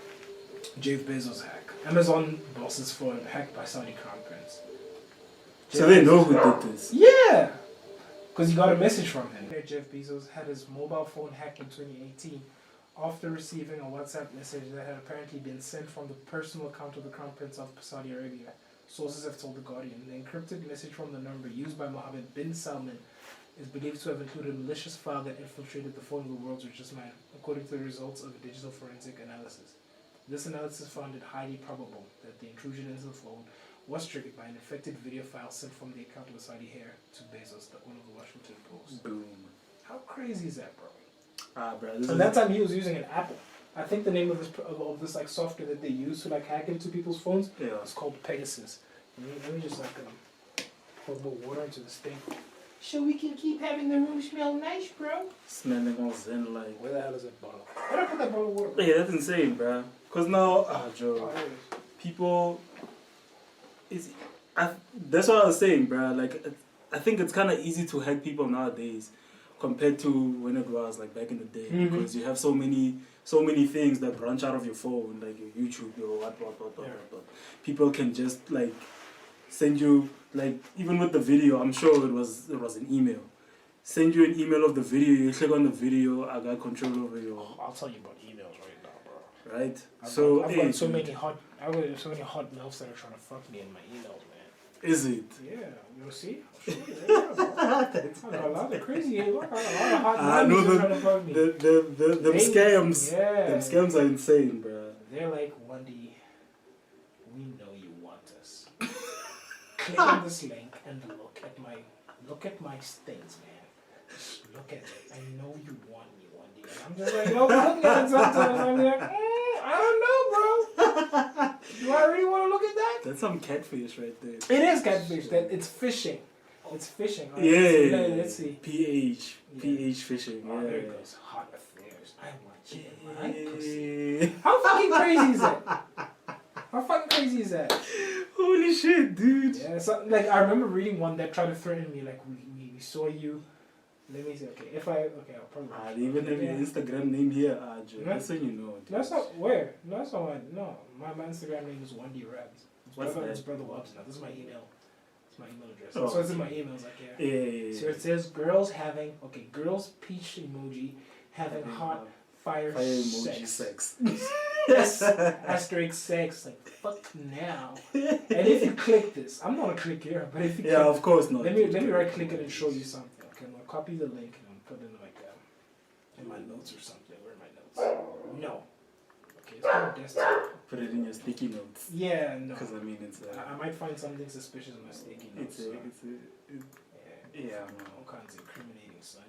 Jeff Bezos hack. Amazon boss's phone hacked by Saudi Crown Prince. So they know who did this? Yeah! Because he got a message from him. Jeff Bezos had his mobile phone hacked in 2018 after receiving a WhatsApp message that had apparently been sent from the personal account of the Crown Prince of Saudi Arabia. Sources have told The Guardian. The encrypted message from the number used by Mohammed bin Salman is believed to have included a malicious file that infiltrated the phone of the world's richest man, according to the results of a digital forensic analysis. This analysis found it highly probable that the intrusion into the phone was triggered by an infected video file sent from the account of a Saudi heir to Bezos, the owner of the Washington Post. Boom. How crazy is that, bro? Bro. And that time he was using an Apple. I think the name of this like software that they use to like hack into people's phones is called Pegasus. Let me just like pour a little water into this thing. So we can keep having the room smell nice, bro. Smelling all zen like. Where the hell is that bottle? Where did I put that bottle of water? Yeah, that's insane, bro. Cause now, Joe, people. That's what I was saying, bro. Like, I think it's kind of easy to hack people nowadays, compared to when it was like back in the day, because you have so many things that branch out of your phone, like your YouTube, your what. People can just like send you, like, even with the video, I'm sure it was an email. Send you an email of the video, you click on the video, I got control over your... I'll tell you about emails right now, bro. Right? I've got so many hot milfs that are trying to fuck me in my emails, man. Is it? Yeah, you see? I'll show you. I got a lot of crazy, I got a lot of hot milfs that are trying to fuck me. Them scams. Yeah. Them scams are insane, bro. They're like, Wendy, we know you want us. Click on this link and look at my things, man. Just look at it. I know you want me one day. And I'm just like, I'm looking at it sometimes. I'm like, I don't know, bro. Do I really want to look at that? That's some catfish right there. It is catfish. It's fishing. It's fishing. Right? Yeah. Let's see. PH fishing. Oh, yeah. there it goes. Hot affairs. I want you in my pussy. How fucking crazy is that? How fucking crazy is that? Holy shit, dude. Yeah, so, like, I remember reading one that tried to threaten me, like, we saw you. Let me see, I'll probably... Even have your Instagram name here, Joe. That's when you know. Dude. That's not, where? No, that's not mine. No, my Instagram name is 1D Rabs. What's that? It's Brother Wobbs now. This is my email. It's my email address. Oh, so it's in my emails, like, yeah. Yeah. So it says, girls peach emoji, having hot fire emoji sex. Yes, asterisk sex, like, fuck now. And if you click this, I'm not a click here, but if you click of course not. Let me right click it and show you something. Okay, I'm gonna copy the link and put it in like in my notes or something. Where are my notes? No. Okay, it's on desktop. Put it in your sticky notes. Yeah, no. Because I mean, it's. I might find something suspicious in my sticky notes. Yeah, all kinds of incriminating son.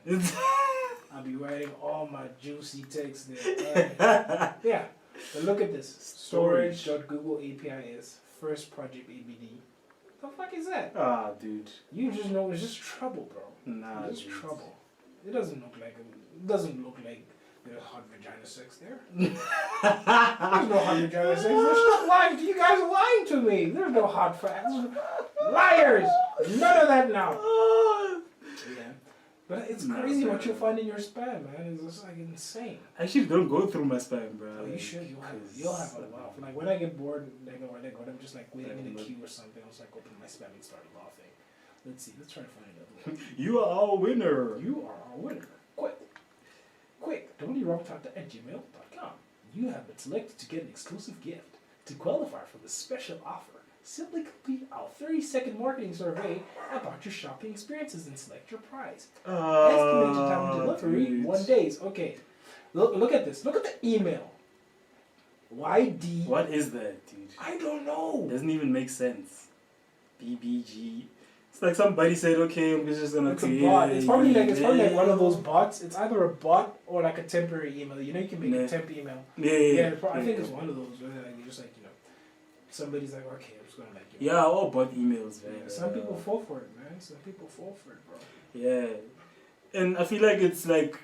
I'll be writing all my juicy texts there. Yeah, but look at this. Storage.google API is first project ABD. The fuck is that? Dude. You just know it's just trouble, bro. Nah, it's just trouble. It doesn't look like there's hot vagina sex there. There's no hot vagina sex. There's lying. You guys are lying to me. There's no hot facts. Liars. None of that now. Yeah. But it's crazy what you'll find in your spam, man. It's just like insane. Actually, don't go through my spam, bro. Oh, you should. You'll have a laugh. Like when I get bored, I'm just like waiting in a queue or something. I was like open my spam and start laughing. Let's see. Let's try to find another one. You are our winner. You are our winner. Quick. www.gmail.com. You have been selected to get an exclusive gift. To qualify for this special offer, simply complete our 30-second marketing survey about your shopping experiences and select your prize. Estimated time of delivery, 1 day. Okay. Look at this. Look at the email. YD. What is that, dude? I don't know. Doesn't even make sense. BBG. It's like somebody said, okay, I'm just gonna create. It's a bot. It's probably like one of those bots. It's either a bot or like a temporary email. You know, you can make a temp email. Yeah. I think it's one of those where like, you're just like, somebody's like, okay, I'm just gonna like. Yeah, all bot emails, man. Yeah, some people fall for it, man. Some people fall for it, bro. Yeah, and I feel like it's like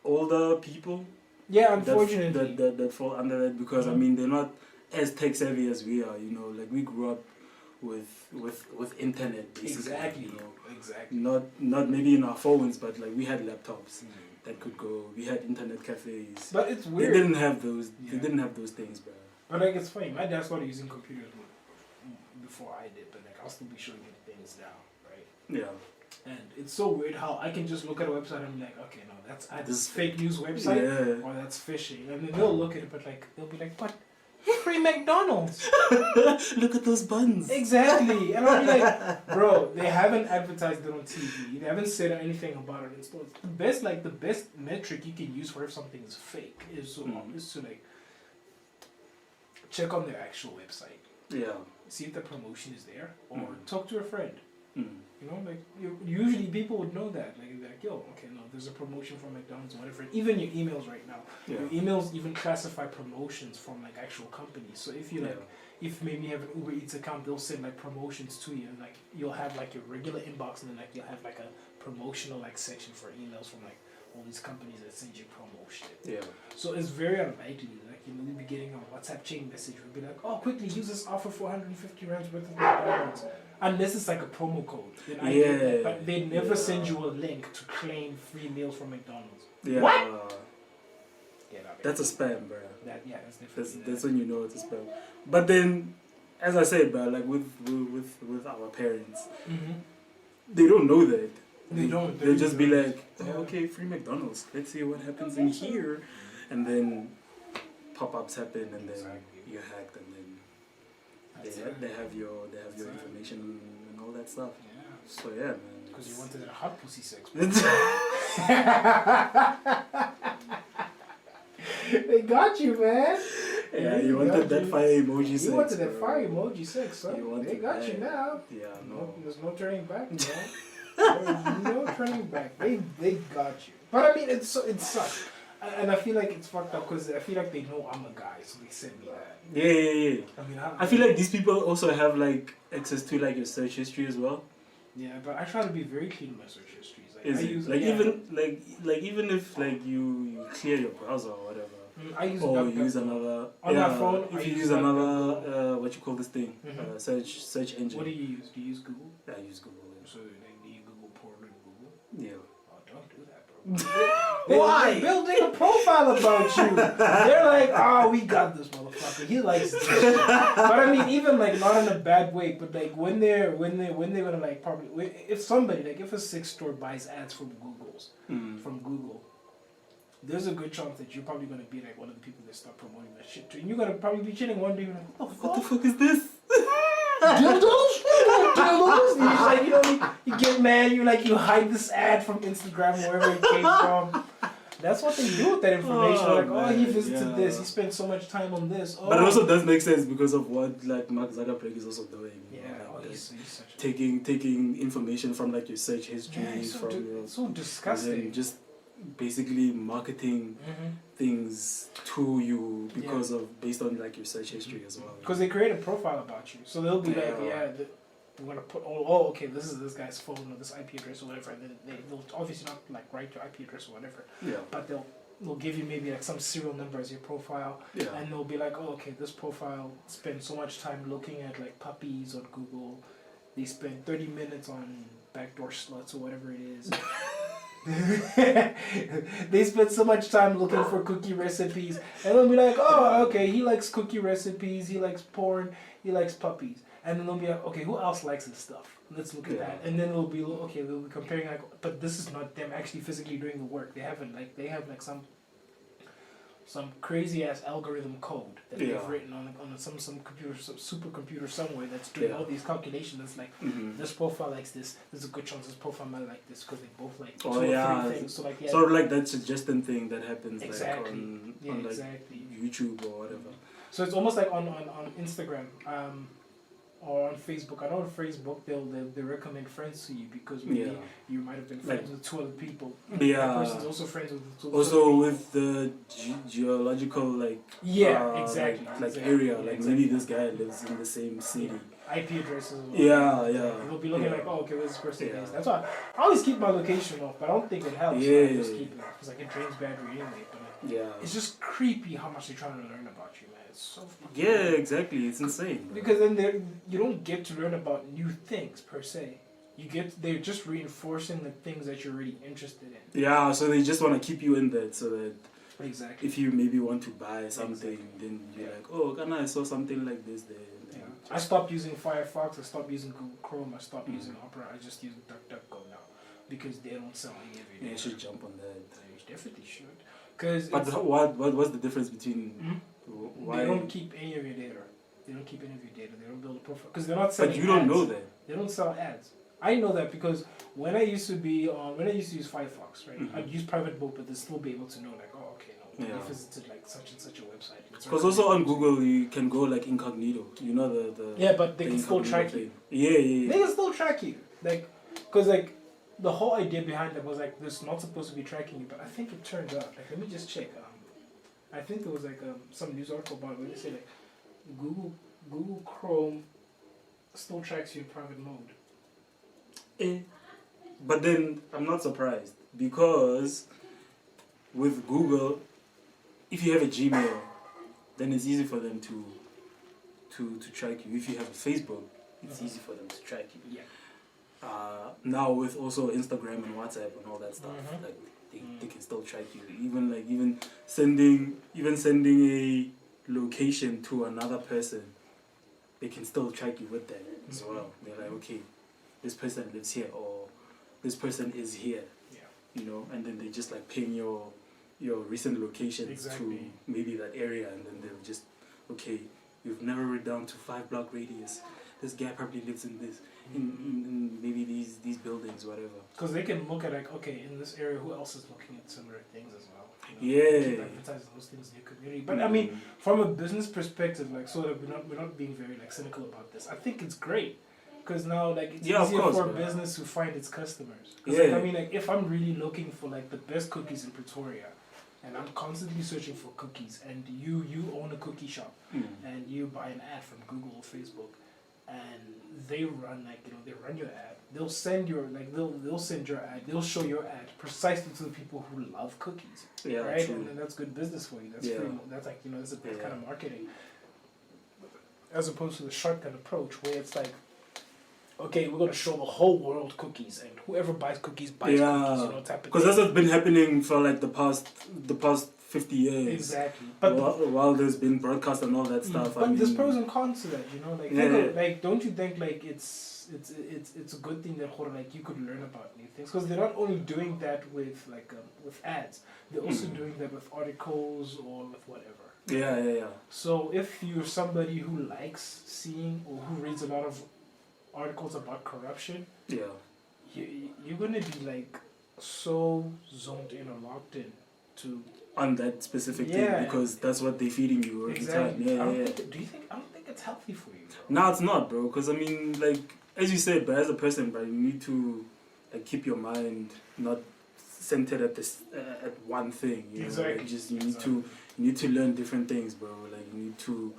older people. Yeah, unfortunately. That fall under that because I mean they're not as tech savvy as we are. You know, like we grew up with internet basically. Exactly. Not maybe in our phones, but like we had laptops that could go. We had internet cafes. But it's weird. They didn't have those. Yeah. They didn't have those things, bro. But like it's funny. My dad started using computers before I did, but like I'll still be showing him things now, right? Yeah. And it's so weird how I can just look at a website and be like, okay, no, that's this fake news website, or that's phishing, and then they'll look at it, but like they'll be like, what? Free McDonald's. Look at those buns. Exactly. And I'll be like, bro, they haven't advertised it on TV. They haven't said anything about it in stores. The best metric you can use for if something is fake is to like check on their actual website. Yeah. See if the promotion is there, or talk to a friend. You know, like usually people would know that. Like, yo, okay, no, there's a promotion from McDonald's or whatever. Even your emails right now, your emails even classify promotions from like actual companies. So if you if maybe you have an Uber Eats account, they'll send like promotions to you, and like you'll have like your regular inbox, and then like you'll have like a promotional like section for emails from like all these companies that send you promotion. Yeah. So it's very unlikely, like we'll be getting a WhatsApp chain message. We'll be like, oh, quickly use this offer for 150 rands worth of McDonald's. Unless it's like a promo code. Then I get that. But they never send you a link to claim free meals from McDonald's. Yeah. What? That's a spam, bro. That's definitely that's when you know it's a spam. But then, as I said, bro, like with our parents, they don't know that. They don't. They'll just be like, okay, free McDonald's. Let's see what happens in here, and then pop-ups happen, and then you're hacked, and then they have your information and all that stuff. Yeah. So yeah, man. Because you wanted a hot pussy sex. They got you, man. Yeah, you wanted that fire emoji sex. You wanted that fire emoji sex, so they got you now. Yeah, there's no turning back, man. There's no turning back. They got you. But I mean, it sucks. And I feel like it's fucked up because I feel like they know I'm a guy, so they send me that. Yeah. I mean, I feel like these people also have like access to like your search history as well. Yeah, but I try to be very clean in my search histories. Like, even if like you clear your browser or whatever, I use or DuckDuckGo. use another. On my phone, if I you use use DuckDuckGo. another, what you call this thing? Mhm. Search engine. What do you use? Do you use Google? I use Google. So like, do you Google porn in Google? Yeah. Oh, don't do that, bro. Why? They're building a profile about you. They're like, oh, we got this motherfucker. He likes this shit. But I mean, even like not in a bad way, but like when they're gonna like probably if somebody like if a sex store buys ads from Google, there's a good chance that you're probably gonna be like one of the people that start promoting that shit too. And you're gonna probably be chilling one day like, what the fuck is this? dildos? Dildos? You just like, you know, you get mad, you hide this ad from Instagram, wherever it came from. That's what they do with that information. Oh, like, man, he visited yeah. this, he spent so much time on this. Oh. But it also does make sense because of what like Mark Zuckerberg is also doing. Yeah, like, he's such a... taking information from like your search history, Yeah, from your, so disgusting. and just basically marketing things to you because of based on like your search history as well. Because they create a profile about you, so they'll be like, we're gonna put okay, this is this guy's phone or this IP address or whatever, and then they'll obviously not like write your IP address or whatever. Yeah. But they'll give you maybe like some serial number as your profile, and they'll be like, oh, okay, this profile spends so much time looking at like puppies on Google. They spend 30 minutes on backdoor sluts or whatever it is. They spend so much time looking for cookie recipes, and they'll be like, oh, okay, he likes cookie recipes, he likes porn, he likes puppies. And then they'll be like, okay, who else likes this stuff? Let's look at that. And then they'll be comparing like, but this is not them actually physically doing the work. They have some crazy ass algorithm code that they've written on some computer, some supercomputer somewhere that's doing all these calculations. It's like this profile likes this. There's a good chance this profile might like this because they both like two or three things. So like sort of like that suggestion thing that happens exactly. like on exactly. like YouTube or whatever. So it's almost like on Instagram. Or on Facebook. I know on Facebook they recommend friends to you because maybe you might have been friends with two other people. Yeah. That person's also friends with two also with the geological like area, like maybe this guy lives in the same city. IP addresses. They'll be looking like, oh, okay, where's this person based? That's why I always keep my location off, but I don't think it helps. I just keep it off because like it drains battery anyway. But it's just creepy how much they're trying to learn about you, man. It's so exactly. It's insane. Bro. Because then you don't get to learn about new things per se. They're just reinforcing the things that you're already interested in. Yeah, so they just want to keep you in that so that if you maybe want to buy something, then you're like, oh, I saw something like this there. I stopped using Firefox, I stopped using Google Chrome, I stopped using Opera, I just use DuckDuckGo now. Because they don't sell any of it. You should jump on that. You definitely should. But what's the difference between why? They don't keep any of your data. They don't keep any of your data. They don't build a profile. Because they're not selling ads. But you don't know that. They don't sell ads. I know that because when I used to use Firefox, right, I'd use private book, but they'd still be able to know, like, oh, okay, no, you visited like such and such a website. Because also on Google you can go like incognito. You know the but they can still track you. Yeah. They can still track you, like, because like the whole idea behind it was like this not supposed to be tracking you, but I think it turns out like let me just check. I think there was like some news article about it where they say like Google Chrome still tracks you in private mode. But then I'm not surprised because with Google, if you have a Gmail, then it's easy for them to track you. If you have a Facebook, it's easy for them to track you. Yeah. Now with also Instagram and WhatsApp and all that stuff, like they can still track you. Even sending a location to another person, they can still track you with that as well. They're like, okay, this person lives here or this person is here. Yeah. You know, and then they just like ping your recent locations to maybe that area, and then they'll just, okay, you've narrowed it down to 5 block radius. This guy probably lives in this, in maybe these buildings, whatever. Because they can look at like, okay, in this area, who else is looking at similar things as well? You know, keep advertising those things in your community. But I mean, from a business perspective, like, so that we're not being very like cynical about this. I think it's great. Because now, like, it's easier for a business to find its customers. Like, I mean, like, if I'm really looking for like the best cookies in Pretoria, and I'm constantly searching for cookies, and you own a cookie shop, and you buy an ad from Google or Facebook, and they run like, they run your ad, they'll send your they'll send your ad, they'll show your ad precisely to the people who love cookies. Yeah, right. true. And then that's good business for you. That's Yeah. free. That's like that's a good kind of marketing, as opposed to the shortcut approach where it's like, okay, we're gonna show the whole world cookies, and whoever buys cookies buys cookies. You know, type of because thing. that's what's been happening for like the past 50 years. Exactly. But while there's been broadcast and all that stuff. But there's pros and cons to that, you know. Like, like, don't you think like it's a good thing that like you could learn about new things, because they're not only doing that with with ads, they're also doing that with articles or with whatever. Yeah. So if you're somebody who likes seeing or who reads a lot of articles about corruption, you're gonna be like so zoned in or locked in to on that specific thing, because that's what they're feeding you every time. Do you think? I don't think it's healthy for you, bro. No, it's not, bro. Because I mean, like as you said, but as a person, bro, you need to like keep your mind not centered at this at one thing. You know? Like, just you need to learn different things, bro. Like you need to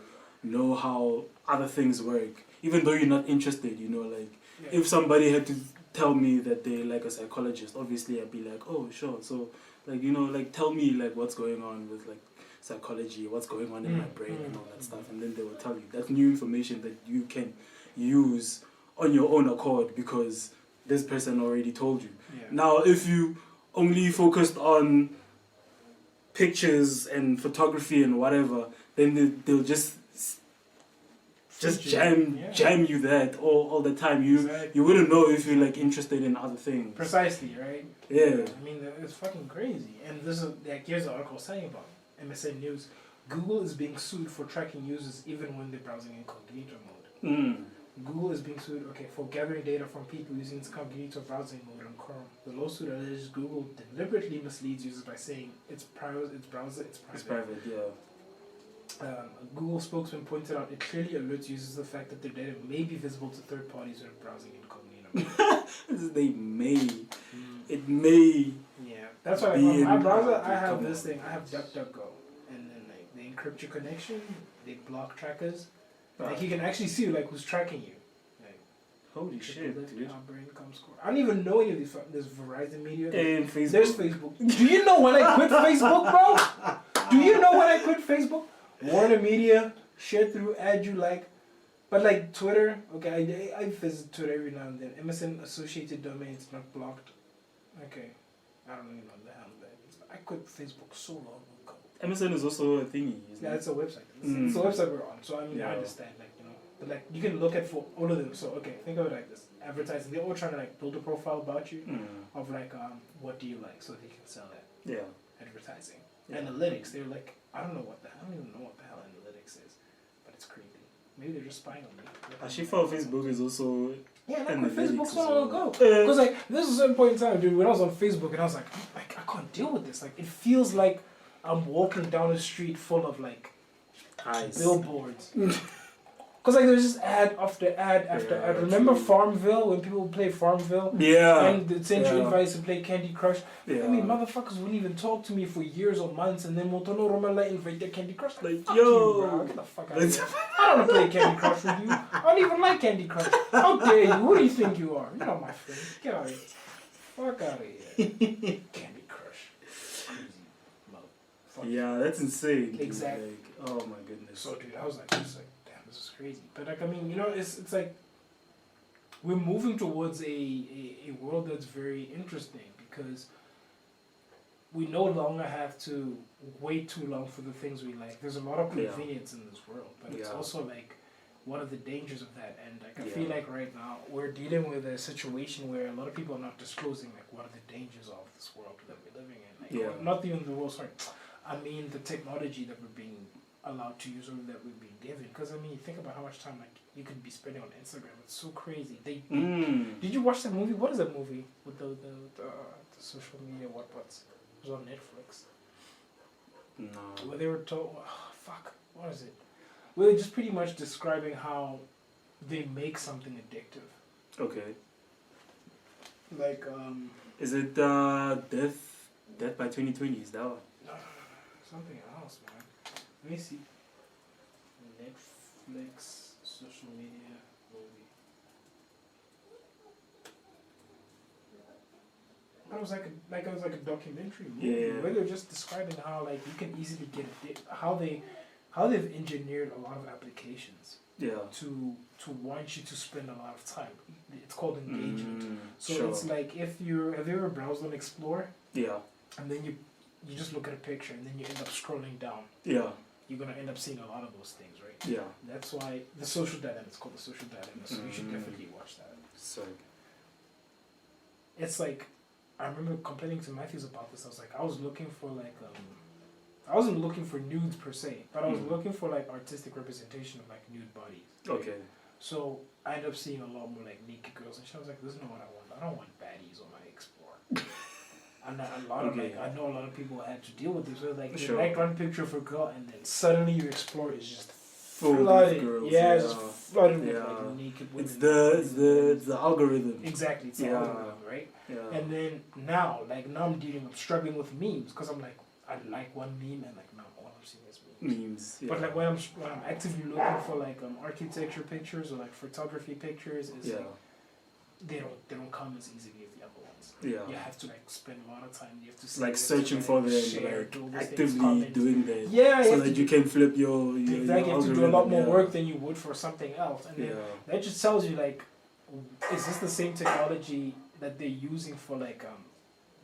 know how other things work, even though you're not interested. You know, like if somebody had to tell me that they like a psychologist, obviously I'd be like, oh sure. So like, you know, like tell me like what's going on with like psychology, what's going on in my brain and all that stuff, and then they will tell you that's new information that you can use on your own accord because this person already told you. Now if you only focused on pictures and photography and whatever, then they'll just jam you that all the time. You wouldn't know if you're like interested in other things. Precisely, right? Yeah. I mean, it's fucking crazy. And this is like, here's the article saying about MSN News. Google is being sued for tracking users even when they're browsing incognito mode. Google is being sued, for gathering data from people using its incognito browsing mode on Chrome. The lawsuit alleges Google deliberately misleads users by saying it's private, it's browser, it's private. It's private, yeah. A Google spokesman pointed out it clearly alerts users the fact that their data may be visible to third parties when browsing incognito mode. They may. It may. Yeah, that's why on my browser I have this thing. I have DuckDuckGo, and then like they encrypt your connection, they block trackers. Like you can actually see like who's tracking you. Like, holy shit, dude! I don't even know any of these. There's Verizon Media. And Facebook. There's Facebook. Do you know when I quit Facebook, bro? Do you know when I quit Facebook? Warner Media, share through, add you like. But like Twitter, I visit Twitter every now and then. MSN associated domains not blocked. Okay, I don't even know the hell that is. I quit Facebook so long ago. MSN is also a thingy, isn't it? It's a website. It's a website we're on. So I mean, I understand, like, you know, but like you can look at for all of them. So think of it like this: advertising. They're all trying to like build a profile about you of like what do you like, so they can sell that. Yeah. Advertising. Analytics. They're like, I don't even know what the hell analytics is, but it's creepy. Maybe they're just spying on me. Actually, for Facebook is also. Yeah, and I quit Facebook so long ago. Because like there's a certain point in time, dude, when I was on Facebook and I was like, I can't deal with this. Like it feels like I'm walking down a street full of like billboards. Because like there's just ad after ad after ad. Remember Farmville, when people would play Farmville? Yeah. And they'd send you invites to play Candy Crush. Yeah. I mean, motherfuckers wouldn't even talk to me for years or months, and then Motono Romela invited Candy Crush. Like, fuck you, bro. Get the fuck out of here. I don't want to play Candy Crush with you. I don't even like Candy Crush. How dare you? Who do you think you are? You're not my friend. Get out of here. Fuck out of here. Candy Crush. Crazy. Yeah, that's insane. Exactly. Like, oh my goodness. So, dude, I was like, this is crazy. But like, I mean, you know, it's like we're moving towards a world that's very interesting because we no longer have to wait too long for the things we like. There's a lot of convenience in this world, but it's also like one of the dangers of that. And like I feel like right now we're dealing with a situation where a lot of people are not disclosing like what are the dangers of this world that we're living in. Like, not even the world. Sorry, I mean the technology that we're being allowed to use or that we've been given. Because I mean, you think about how much time like you could be spending on Instagram. It's so crazy. Did you watch that movie? What is that movie with the social media what's? It was on Netflix. No. Where they were told, what is it? Well, they're just pretty much describing how they make something addictive. Okay. Like is it Death by 2020? Is that one? No, something else, man. Let me see. Netflix social media movie. thought it was like a documentary movie where they're just describing how like you can easily get how they've engineered a lot of applications. To want you to spend a lot of time. It's called engagement. So it's like have you ever browsed on Explore? Yeah. And then you just look at a picture and then you end up scrolling down. Yeah. You're gonna end up seeing a lot of those things, right? Yeah. That's why the social dilemma. It's called the social dilemma. So you should definitely watch that. So. It's like, I remember complaining to Matthews about this. I was like, I was looking for like I wasn't looking for nudes per se, but I was looking for like artistic representation of like nude bodies. Right? Okay. So I ended up seeing a lot more like naked girls, and I was like, "This is not what I want. I don't want baddies on my Explore." And a lot of like, I know a lot of people had to deal with this. So like, they like one picture of a girl, and then suddenly your Explore is just flooded. Girls, it's just flooded with like naked women. It's the algorithm. Exactly, it's the algorithm, right? Yeah. And then now I'm struggling with memes because I'm like, I like one meme and like now all I'm seeing is memes. But like when I'm actively looking for like architecture pictures or like photography pictures, is like, they don't come as easily as the other ones. Yeah. You have to like spend a lot of time. You have to like searching for them, like actively doing that. Yeah. So that you can flip your exactly. You have to do a lot more work than you would for something else, and then that just tells you like, is this the same technology that they're using for like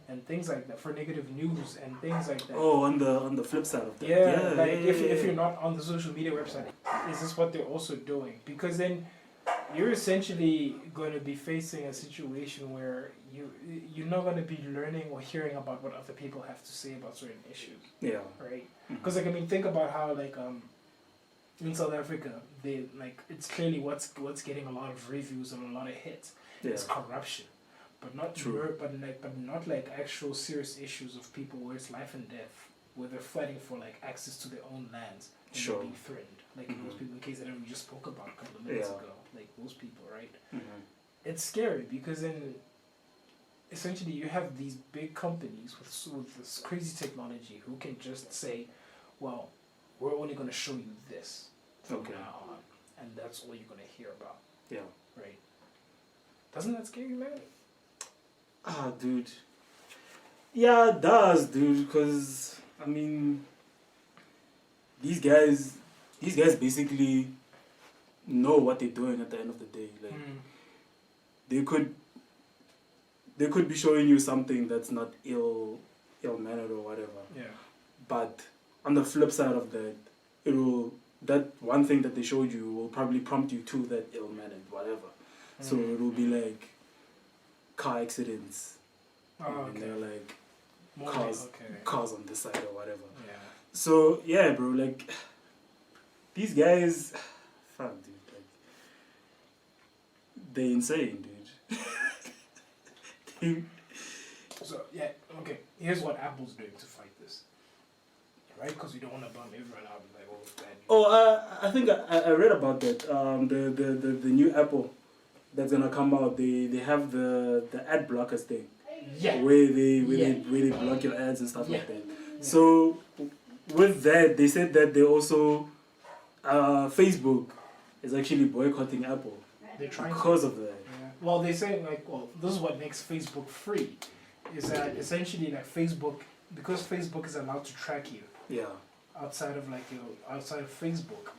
and things like that, for negative news and things like that. Oh, on the flip side of that. If you're not on the social media website, is this what they're also doing? Because then you're essentially going to be facing a situation where you're not going to be learning or hearing about what other people have to say about certain issues. Yeah. Right? Because like, I mean, think about how like in South Africa, they like, it's clearly what's getting a lot of reviews and a lot of hits. Yeah. It's corruption. But not true. But not like actual serious issues of people where it's life and death, where they're fighting for like access to their own lands and they're being threatened. Like those people, in case that we just spoke about a couple of minutes ago, like those people, right? It's scary because then essentially you have these big companies with this crazy technology who can just say, well, we're only going to show you this from now on, and that's all you're going to hear about. Yeah. Right. Doesn't that scare you, man? Ah, dude. Yeah, it does, dude. Because I mean, these guys basically know what they're doing at the end of the day. Like, they could be showing you something that's not ill-mannered or whatever. Yeah. But on the flip side of that, that one thing that they showed you will probably prompt you to that ill-mannered whatever. So it will be like car accidents. Oh, and they're like cars on this side or whatever. Yeah. So yeah, bro, like these guys, fuck, dude, like they're insane, dude. So yeah, okay. Here's what Apple's doing to fight this, right? Because we don't want to bum everyone out and like, oh, it's bad. Oh, I think I read about that. The new Apple that's gonna come out. They have the ad blockers thing. Yeah. Where they block your ads and stuff like that. Yeah. So with that, they said that they also Facebook is actually boycotting Apple. They're trying because of that. Yeah. Well, they say like, well, this is what makes Facebook free, is that essentially like Facebook, because Facebook is allowed to track you. Yeah. Outside of Facebook.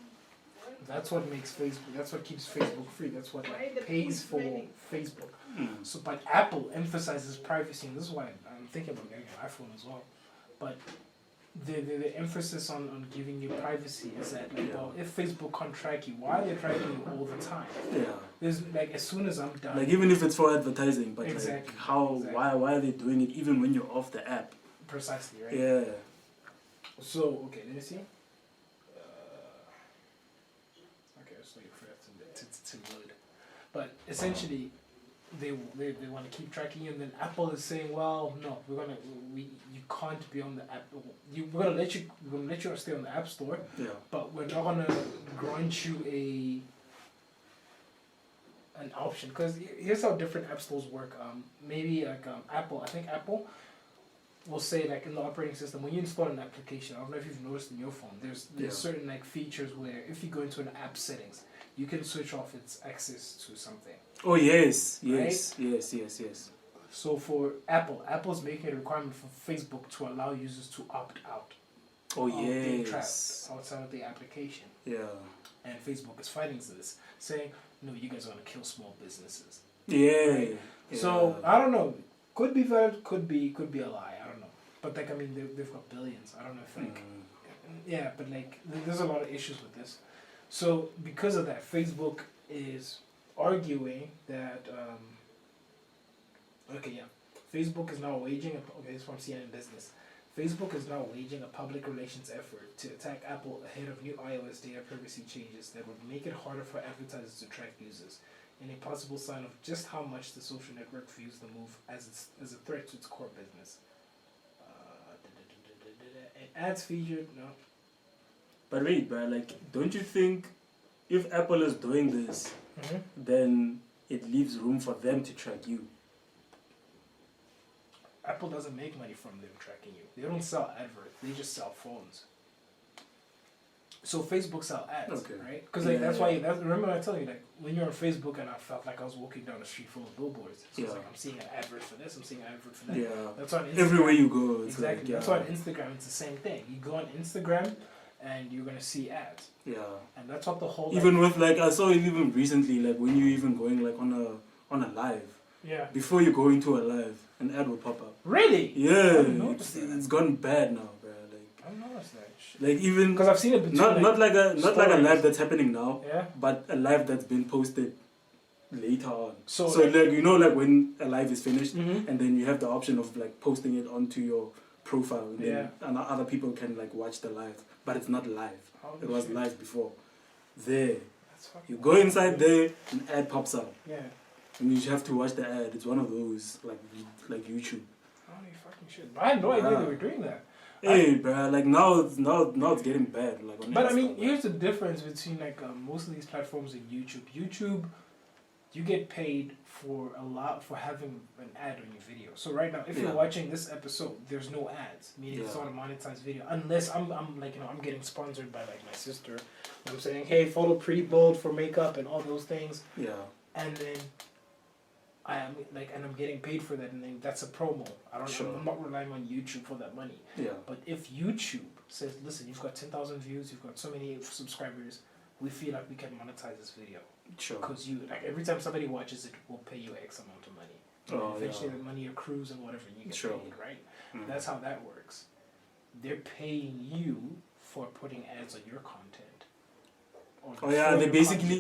That's what makes Facebook. That's what keeps Facebook free. That's what pays for Facebook. So, but Apple emphasizes privacy, and this is why I'm thinking about getting an iPhone as well. But the emphasis on giving you privacy is that well, if Facebook can't track you, why are they tracking you all the time? Yeah. There's like as soon as I'm done. Like even if it's for advertising, but exactly. Like why are they doing it even when you're off the app? Precisely, right? Yeah. So okay, let me see. Okay, so you forgot to load. But essentially, they want to keep tracking you, and then Apple is saying, well, no, you can't be on the app. We're gonna let you stay on the App Store. Yeah. But we're not gonna grant you an option, because here's how different app stores work. Maybe like Apple. I think Apple will say like in the operating system, when you install an application, I don't know if you've noticed in your phone, there's certain like features where if you go into an app settings, you can switch off its access to something. Oh yes, yes, right? yes. So for Apple's making a requirement for Facebook to allow users to opt out. Oh Being yes. trapped outside of the application. Yeah. And Facebook is fighting this, saying, no, you guys are going to kill small businesses. Yeah. Right? Yeah. So, I don't know. Could be valid, could be a lie. I don't know. But, like, I mean, they've got billions. I don't know if, like... Yeah, but, like, there's a lot of issues with this. So, because of that, Facebook is arguing that... Facebook is now waging... Okay, this is from CNN Business. Facebook is now waging a public relations effort to attack Apple ahead of new iOS data privacy changes that would make it harder for advertisers to track users, in a possible sign of just how much the social network views the move as a threat to its core business. And ads featured, no. But wait, but like, don't you think if Apple is doing this, then it leaves room for them to track you? Apple doesn't make money from them tracking you. They don't sell adverts. They just sell phones. So Facebook sell ads, right? Because like that's why. Remember I tell you, like when you're on Facebook, and I felt like I was walking down the street full of billboards. So it's like I'm seeing an advert for this. I'm seeing an advert for that. Yeah. That's on Instagram. Everywhere you go, it's exactly. Like, That's why on Instagram it's the same thing. You go on Instagram, and you're gonna see ads. Yeah. And that's what the whole. Even with like I saw it even recently, like when you even going like on a live. Yeah. Before you go into a live, an ad will pop up. Really? Yeah. It's gone bad now, bro. Like I've noticed that. Like even because I've seen it between not like a live that's happening now. Yeah. But a live that's been posted later on. So like you know like when a live is finished and then you have the option of like posting it onto your profile and then and other people can like watch the live, but it's not live. It was live before. There. You go inside there, an ad pops up. Yeah. And you have to watch the ad. It's one of those like YouTube. Holy fucking shit! But I had no idea they were doing that. Hey, bro, like now it's getting bad. Like, but I mean, here's the difference between like most of these platforms and YouTube. YouTube, you get paid for having an ad on your video. So right now, if you're watching this episode, there's no ads, meaning it's not a monetized video, unless I'm like I'm getting sponsored by like my sister. I'm saying, hey, photo pretty bold for makeup and all those things. Yeah. And then I'm getting paid for that, and then that's a promo. I'm not relying on YouTube for that money. Yeah. But if YouTube says, listen, you've got 10,000 views, you've got so many subscribers, we feel like we can monetize this video. Sure. Because every time somebody watches it, we'll pay you X amount of money. Eventually the money accrues and whatever, and you get paid, right? That's how that works. They're paying you for putting ads on your content.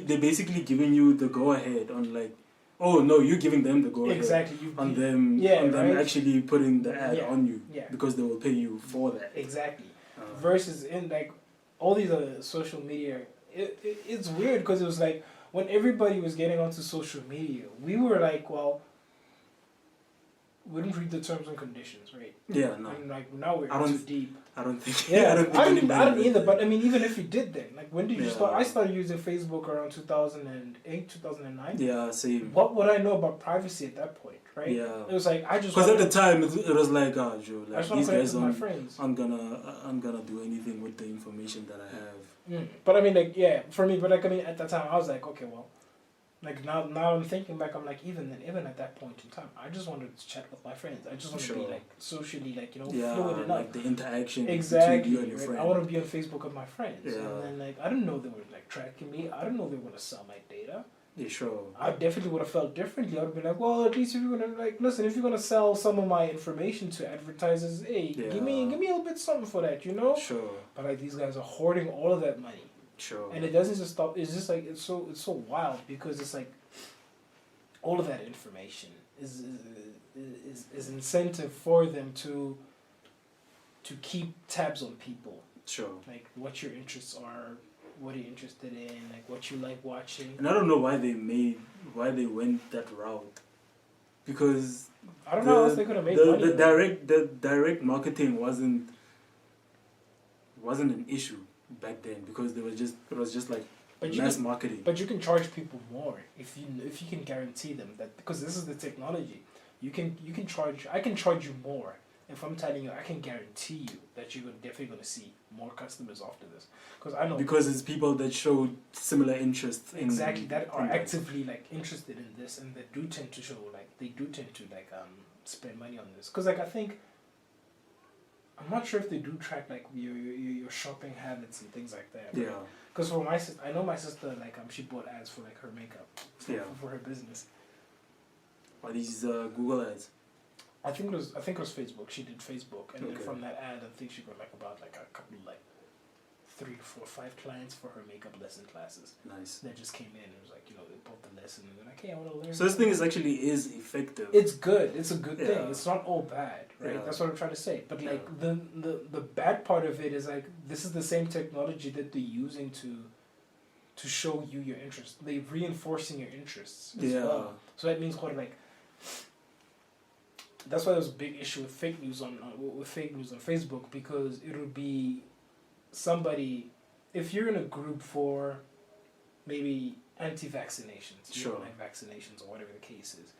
They're basically giving you the go ahead on like. Oh no, you're giving them the go ahead on them actually putting the ad on you because they will pay you for that. Exactly. Versus in like all these other social media, it's weird because it was like when everybody was getting onto social media, we were like, well, we didn't read the terms and conditions, right? Yeah, no. And like now we're too deep. I don't think. Yeah, I don't either. But I mean, even if you did, then like, when did you start? I started using Facebook around 2008, 2009. Yeah, same. What would I know about privacy at that point, right? Yeah, it was like I just because at the time it was like, oh, Joe, like these guys aren't gonna do anything with the information that I have. But I mean, like, yeah, for me. But like, I mean, at that time, I was like, okay, well. Like now I'm thinking back, I'm like even at that point in time, I just wanted to chat with my friends. I just want to be like socially like fluid enough. Like the interaction exactly. between you and your friend. I want to be on Facebook with my friends. Yeah. And then like I didn't know they were like tracking me. I didn't know they were gonna sell my data. Yeah, sure. I definitely would have felt differently. I would have been like, well, at least if you're gonna like listen, if you're gonna sell some of my information to advertisers, hey, give me a little bit something for that, you know? Sure. But like these guys are hoarding all of that money. Sure. And it doesn't just stop. It's just like it's so wild because it's like. All of that information is incentive for them to keep tabs on people. Sure. Like what your interests are, what you're interested in, like what you like watching. And I don't know why they went that route. Because I don't know how else they could have made money. The direct marketing wasn't an issue back then because it was just like mass marketing. But you can charge people more if you can guarantee them that because this is the technology. I can charge you more if I'm telling you, I can guarantee you that you're definitely going to see more customers after this. Because I know. Because it's people that show similar interests. Exactly, that are actively like interested in this, and they do tend to show spend money on this. Because like I think, I'm not sure if they do track like your shopping habits and things like that. Right? Yeah. Because for my sister, I know my sister like she bought ads for like her makeup. For her business. Are these Google ads? I think it was Facebook. She did Facebook, and then from that ad, I think she got like about like a couple like 3 to 4 or 5 clients for her makeup lesson classes. Nice. That just came in and was like, they bought the lesson and they're like, hey, I want to learn. So this thing is effective. It's good. It's a good thing. It's not all bad, right? Yeah. That's what I'm trying to say. But like the bad part of it is like this is the same technology that they're using to show you your interests. They're reinforcing your interests as well. So that means what like. That's why there's a big issue with fake news on Facebook, because it would be somebody, if you're in a group for maybe anti-vaccinations, you don't like vaccinations or whatever the case is,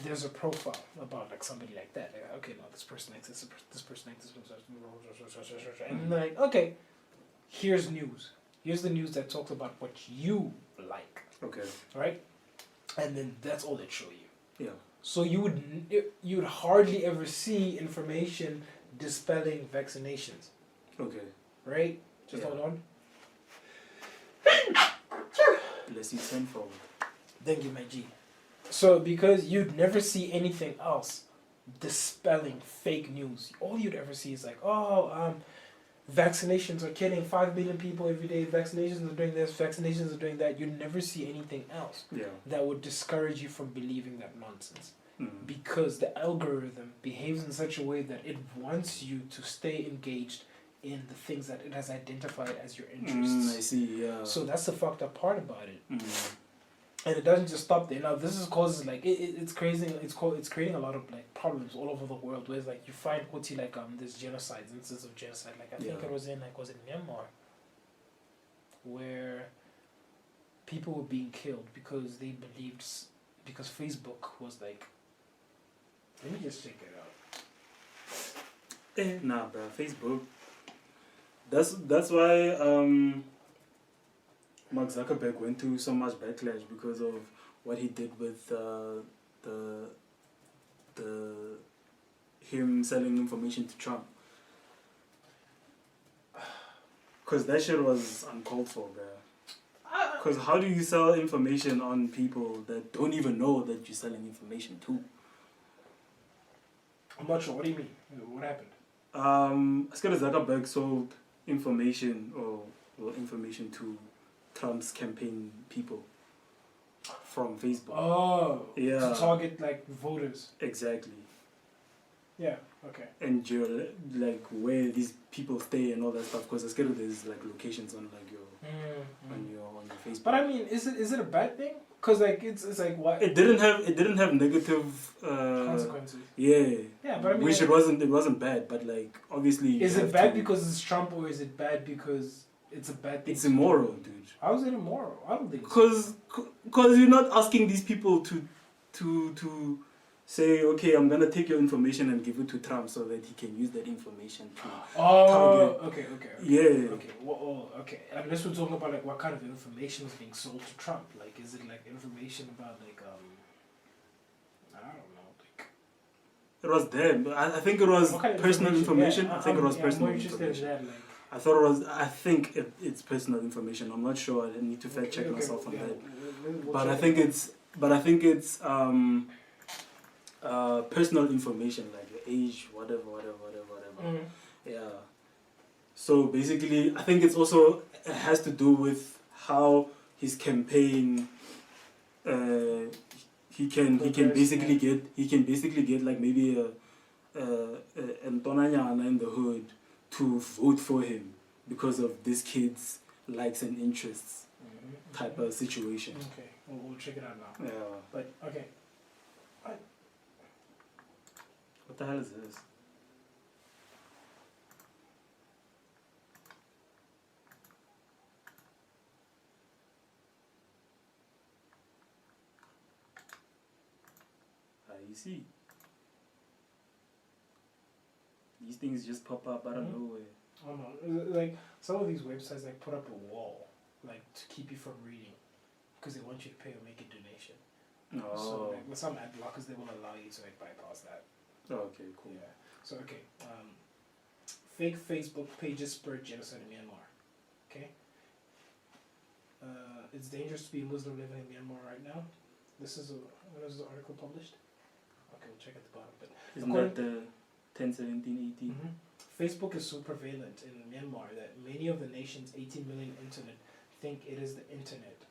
there's a profile about like somebody like that. Like, okay, no, this person likes this person likes this, and they're like, okay, here's news. Here's the news that talks about what you like. Okay. Right? And then that's all they show you. Yeah. So you would hardly ever see information dispelling vaccinations. Okay. Right? Just hold on. Bless you tenfold. Thank you, my G. So because you'd never see anything else dispelling fake news. All you'd ever see is like, vaccinations are killing 5 million people every day. Vaccinations are doing this. Vaccinations are doing that. You never see anything else that would discourage you from believing that nonsense. Because the algorithm behaves in such a way that it wants you to stay engaged in the things that it has identified as your interests. I see. Yeah. So that's the fucked up part about it. And it doesn't just stop there. Now this is causes like it's crazy. It's creating a lot of like problems all over the world. Where it's like you find there's genocides, instances of genocide. Like I think it was in Myanmar, where people were being killed because they believed because Facebook was like. Let me just check it out. Nah, bro, Facebook. That's why Mark Zuckerberg went through so much backlash because of what he did with him selling information to Trump. Because that shit was uncalled for, bro. Because how do you sell information on people that don't even know that you're selling information to? I'm not sure. What do you mean? What happened? Scott Zuckerberg sold information information to Trump's campaign people from Facebook. Oh, yeah. To target like voters. Exactly. Yeah. Okay. And like where these people stay and all that stuff, because there's like locations on like your on your Facebook. But I mean, is it a bad thing? Because like it's like what it didn't have negative consequences. Yeah. Yeah, but I mean, which it wasn't bad, but like obviously. Is it bad because it's Trump, or is it bad because it's a bad thing? It's immoral, dude. How is it immoral? I don't think. Because you're not asking these people to say, okay, I'm gonna take your information and give it to Trump so that he can use that information to target. Okay. Yeah. Okay. Well, okay. Unless we're talking about like what kind of information is being sold to Trump. Like, is it like information about like I don't know. Like it was them. I think it was personal information. Yeah, I think it was personal more interested information. in that, like. I thought it was. I think it's personal information. I'm not sure. I need to fact check myself on that. But I think it's personal information, like your age, whatever. Yeah. So basically, I think it has to do with how his campaign. He can basically get like maybe a Ntonanyana in the hood to vote for him because of this kid's likes and interests type of situation. Okay, we'll check it out now. Yeah. But okay. What the hell is this? I see. these things just pop up out of nowhere. I don't know. Like some of these websites like put up a wall like to keep you from reading because they want you to pay or make a donation. Oh. So like, with some ad blockers, they will allow you to like bypass that. Oh, okay, cool. Yeah. So okay. Fake Facebook pages spurred genocide in Myanmar. Okay. It's dangerous to be a Muslim living in Myanmar right now. This is when was the article published? Okay, we'll check at the bottom. But isn't that the 10/17/18? Mm-hmm. Facebook is so prevalent in Myanmar that many of the nation's 18 million internet think it is the internet.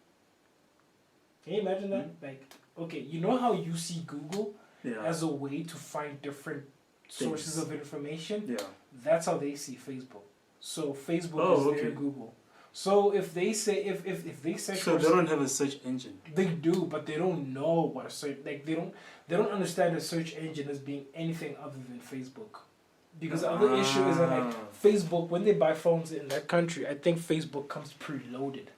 Can you imagine that? Like, okay, you know how you see Google as a way to find different sources of information? Yeah. That's how they see Facebook. So Facebook is their Google. So if they say if they search, so they don't have a search engine. They do, but they don't know what a search like they don't understand a search engine as being anything other than Facebook. Because the other issue is that like Facebook, when they buy phones in that country, I think Facebook comes preloaded.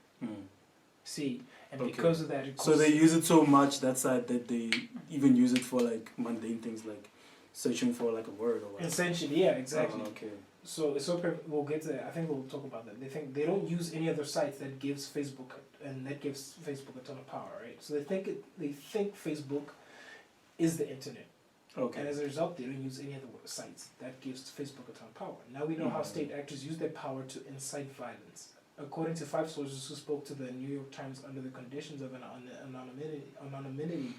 See, and because of that, so they use it so much that side that they even use it for like mundane things like searching for like a word or whatever. Essentially, yeah, exactly. Okay. So it's so we'll get to that. I think we'll talk about that. They think they don't use any other sites that gives Facebook and that gives Facebook a ton of power, right? So they think Facebook is the internet. Okay. And as a result, they don't use any other sites that gives Facebook a ton of power. Now we know how state actors use their power to incite violence. According to 5 sources who spoke to the New York Times under the conditions of anonymity,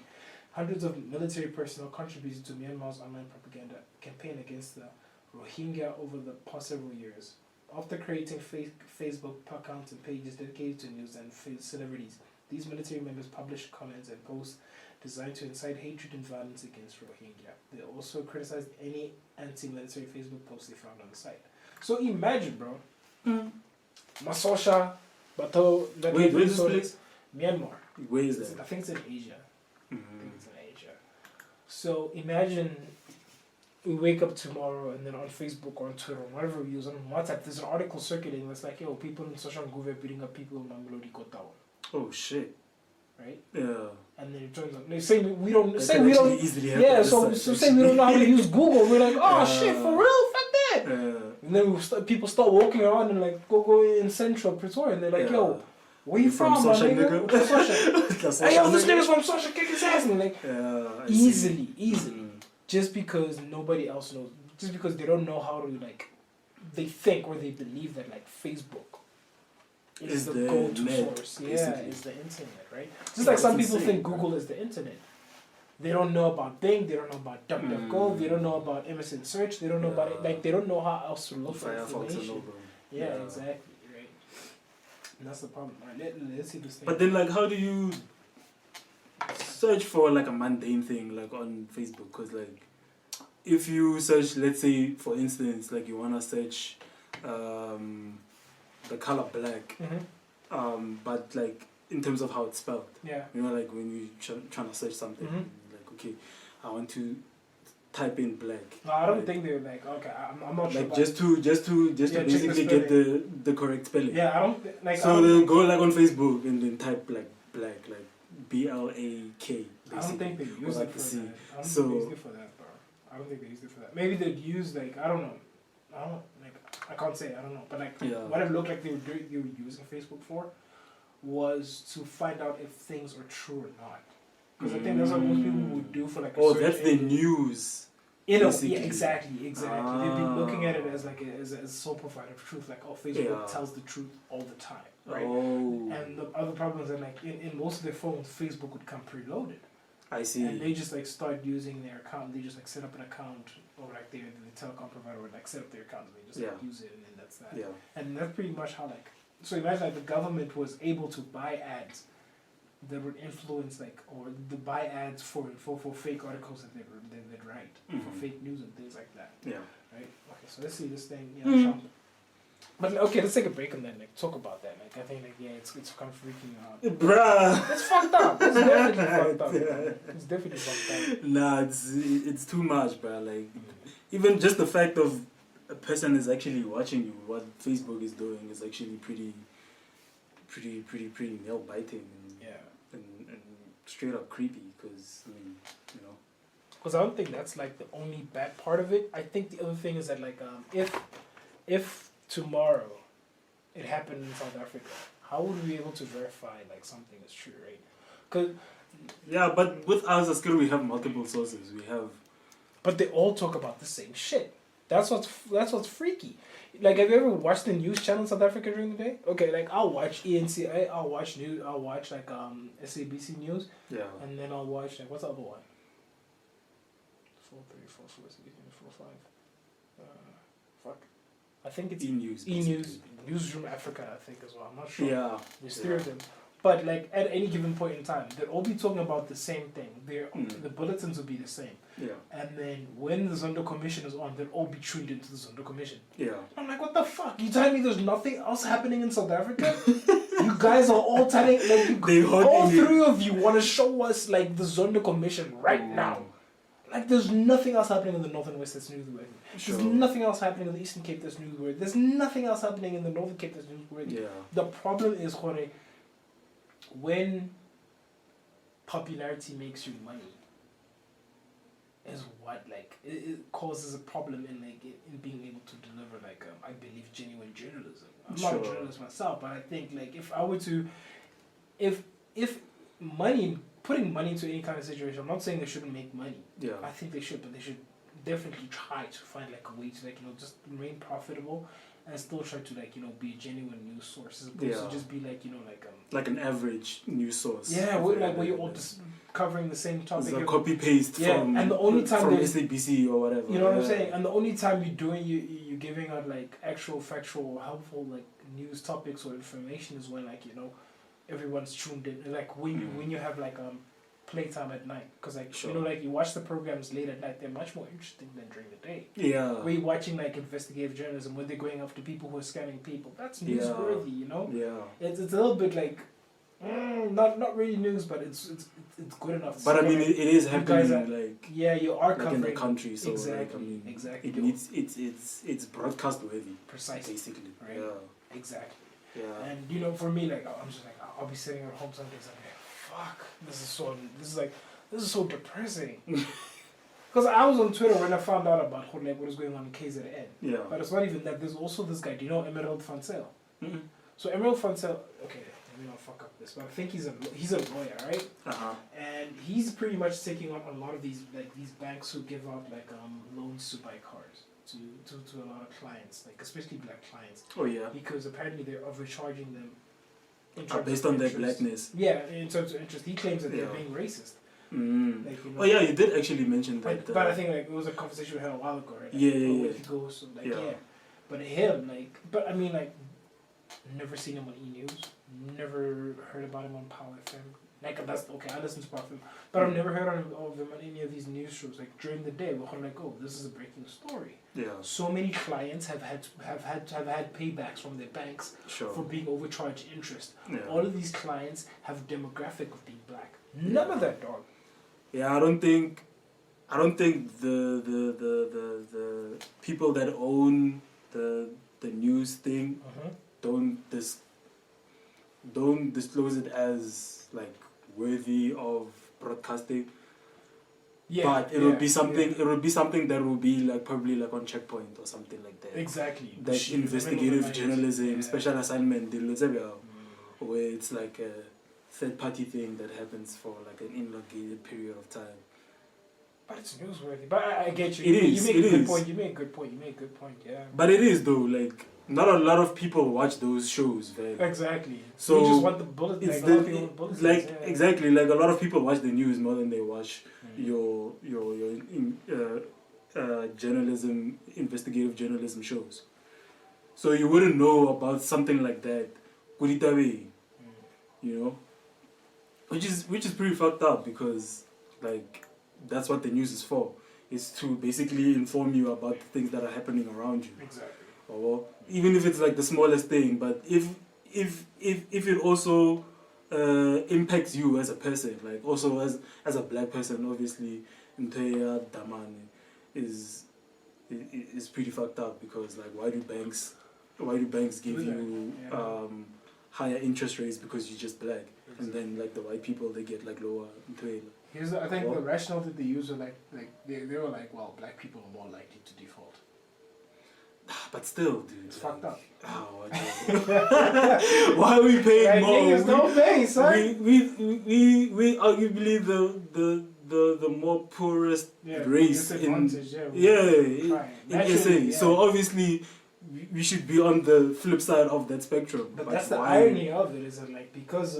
hundreds of military personnel contributed to Myanmar's online propaganda campaign against the Rohingya over the past several years. After creating fake Facebook accounts and pages dedicated to news and celebrities, these military members published comments and posts designed to incite hatred and violence against Rohingya. They also criticized any anti-military Facebook posts they found on the site. So imagine, bro. Masosha, Bato, wait, where is this place? Myanmar. Where is that? I think it's in Asia. I think it's in Asia. So imagine we wake up tomorrow and then on Facebook or on Twitter or whatever we use on WhatsApp, there's an article circulating that's like, yo, people in Social Media beating up people in Mamelodi Kotao. Oh shit. Right? Yeah. And then it turns out they say we don't that say we don't easily yeah, so say we don't know how to use Google. We're like, oh shit, for real? Fuck that. And then people start walking around and like go in Central Pretoria and they're like, yo, where you from, my nigga? Hey, yo, this nigga's from Social, kick his ass. And like, easily. Just because nobody else knows. Just because they don't know how to, like, they think or they believe that, like, Facebook is the go-to source. Yeah, it's the internet, right? Just like some people think Google is the internet. They don't know about Bing, they don't know about DuckDuckGo, they don't know about MSN Search, they don't know about it. Like, they don't know how else to look for information. Yeah, exactly, right? And that's the problem. All right, let's see this thing. But then, like, how do you search for, like, a mundane thing, like, on Facebook? Because, like, if you search, let's say, for instance, like, you want to search the color black, but, like, in terms of how it's spelled. Yeah. You know, like, when you're trying to search something, like, okay, I want to type in black. No, I don't think they're like, okay, I'm not sure. Like, just to basically get the correct spelling. Yeah, I don't like. So they'll go, like, on Facebook and then type, like, black, like, BLAK. I don't think they use it for that. I don't think they use it for that, bro. I don't think they used it for that. Maybe they'd use, like, I don't know. I can't say, I don't know. But, like, what it looked like they were using Facebook for was to find out if things are true or not. Because I think that's what most people would do for, like, a search that's engine. The news. Yeah, exactly. They'd be looking at it as like as a sole provider of truth, like Facebook tells the truth all the time, right? And the other problem is that like in most of their phones, Facebook would come preloaded. I see. And they just like start using their account. They just like set up an account, or like the telecom provider would like set up their account. And they just like, use it, and then that's that. Yeah. And that's pretty much how like. So imagine like the government was able to buy ads that would influence like, or the buy ads for fake articles that they'd write, for fake news and things like that. Yeah. Right? Okay, so let's see this thing. Trump. But okay, let's take a break and then like talk about that. Like I think like it's kind of freaking me out. Bruh. It's fucked up. It's definitely fucked up. It's definitely fucked up. Nah, it's too much, bruh. Like even just the fact of a person is actually watching you, what Facebook is doing is actually pretty nail biting and straight up creepy. Because I mean, you know, because I don't think that's like the only bad part of it. I think the other thing is that like if tomorrow it happened in South Africa, how would we be able to verify like something is true, right? Cause yeah, but with us as still we have multiple sources. We have, but they all talk about the same shit. That's what's freaky. Like, have you ever watched the news channel in South Africa during the day? Okay, like I'll watch ENCA, I'll watch news, I'll watch like SABC News, yeah, and then I'll watch like what's the other one? 4-3, 4-4, 4-5. Fuck. I think it's E-News. E-News, Newsroom Africa, I think as well. I'm not sure. Yeah, There's three of them. But like at any given point in time, they'll all be talking about the same thing. The bulletins will be the same. Yeah. And then when the Zondo Commission is on, they'll all be tuned into the Zondo Commission. Yeah. I'm like, what the fuck? You telling me there's nothing else happening in South Africa? You guys are all telling all three of you want to show us like the Zondo Commission right now. Like there's nothing else happening in the North and West that's newsworthy. There's nothing else happening in the Eastern Cape that's newsworthy. There's nothing else happening in the Northern Cape that's newsworthy. Yeah. The problem is, Jorge, when popularity makes you money, is what like it causes a problem in like in being able to deliver like I believe genuine journalism. I'm not a journalist myself, but I think like if I were to, if money, putting money into any kind of situation, I'm not saying they shouldn't make money. Yeah. I think they should, but they should definitely try to find like a way to like just remain profitable and still try to like be a genuine news source as opposed to just be like like an average news source. Yeah, where you're all just covering the same topic. It's a copy paste from and the only time from SABC or whatever. You know what I'm saying? And the only time you're giving out like actual factual helpful like news topics or information is when like everyone's tuned in. Like when you have like playtime at night, because like like you watch the programs late at night, they're much more interesting than during the day. Yeah, where you're watching like investigative journalism when they're going after people who are scamming people, that's newsworthy. Yeah, it's a little bit like not really news, but it's good enough. But I mean it is happening you are covering in the country, so exactly, it needs it's broadcast worthy, precisely, basically. Right? Yeah, exactly. Yeah, and for me, like I'm just like I'll be sitting at home some days, I'm like, fuck, this is so depressing. Because I was on Twitter when I found out about what was going on in KZN. Yeah. But it's not even that. There's also this guy. Do you know Emerald Fansel? Mm-hmm. So Emerald Fansel, okay, let me not fuck up this, but I think he's a lawyer, right? Uh-huh. And he's pretty much taking on a lot of these banks who give out loans to buy cars to a lot of clients, like especially black clients. Oh yeah. Because apparently they're overcharging them. Based on their blackness. Yeah, in terms of interest. He claims that they're being racist. Oh yeah, you did actually mention that. But I think it was a conversation we had a while ago, right? A week ago, so But him, but I mean, never seen him on E-News. Never heard about him on Power FM. That's okay. I listen to Power FM, but I've never heard of him on any of these news shows. Like during the day, we're like, oh, this is a breaking story. Yeah. So many clients have had paybacks from their banks for being overcharged interest. Yeah. All of these clients have a demographic of being black. None of that, dog. Yeah, I don't think the people that own the news thing don't disclose it as worthy of broadcasting. Yeah, but it would be something. Yeah. It would be something that would be probably on Checkpoint or something like that. Exactly. Like investigative journalism, special assignment, where it's like a third-party thing that happens for an elongated period of time. But it's newsworthy. But I get you. You make a good point. Yeah. But it is though. Not a lot of people watch those shows, right? Exactly. So you just want the bullet. Exactly. A lot of people watch the news more than they watch your journalism, investigative journalism shows. So you wouldn't know about something like that, Kuritabe, which is pretty fucked up because that's what the news is for. Is to basically inform you about the things that are happening around you. Exactly. Or even if it's the smallest thing, but if it also impacts you as a person, also as a black person, obviously, Nteya Daman is pretty fucked up because why do banks give you higher interest rates because you're just black, and then the white people they get lower Nteya. I think the rationale that they use are they were like, well, black people are more likely to default. But still, dude. It's fucked up. Oh, why are we paying more? Niggas don't pay, son. We arguably the more poorest race in SA. So obviously we should be on the flip side of that spectrum. But that's the irony of it, is that because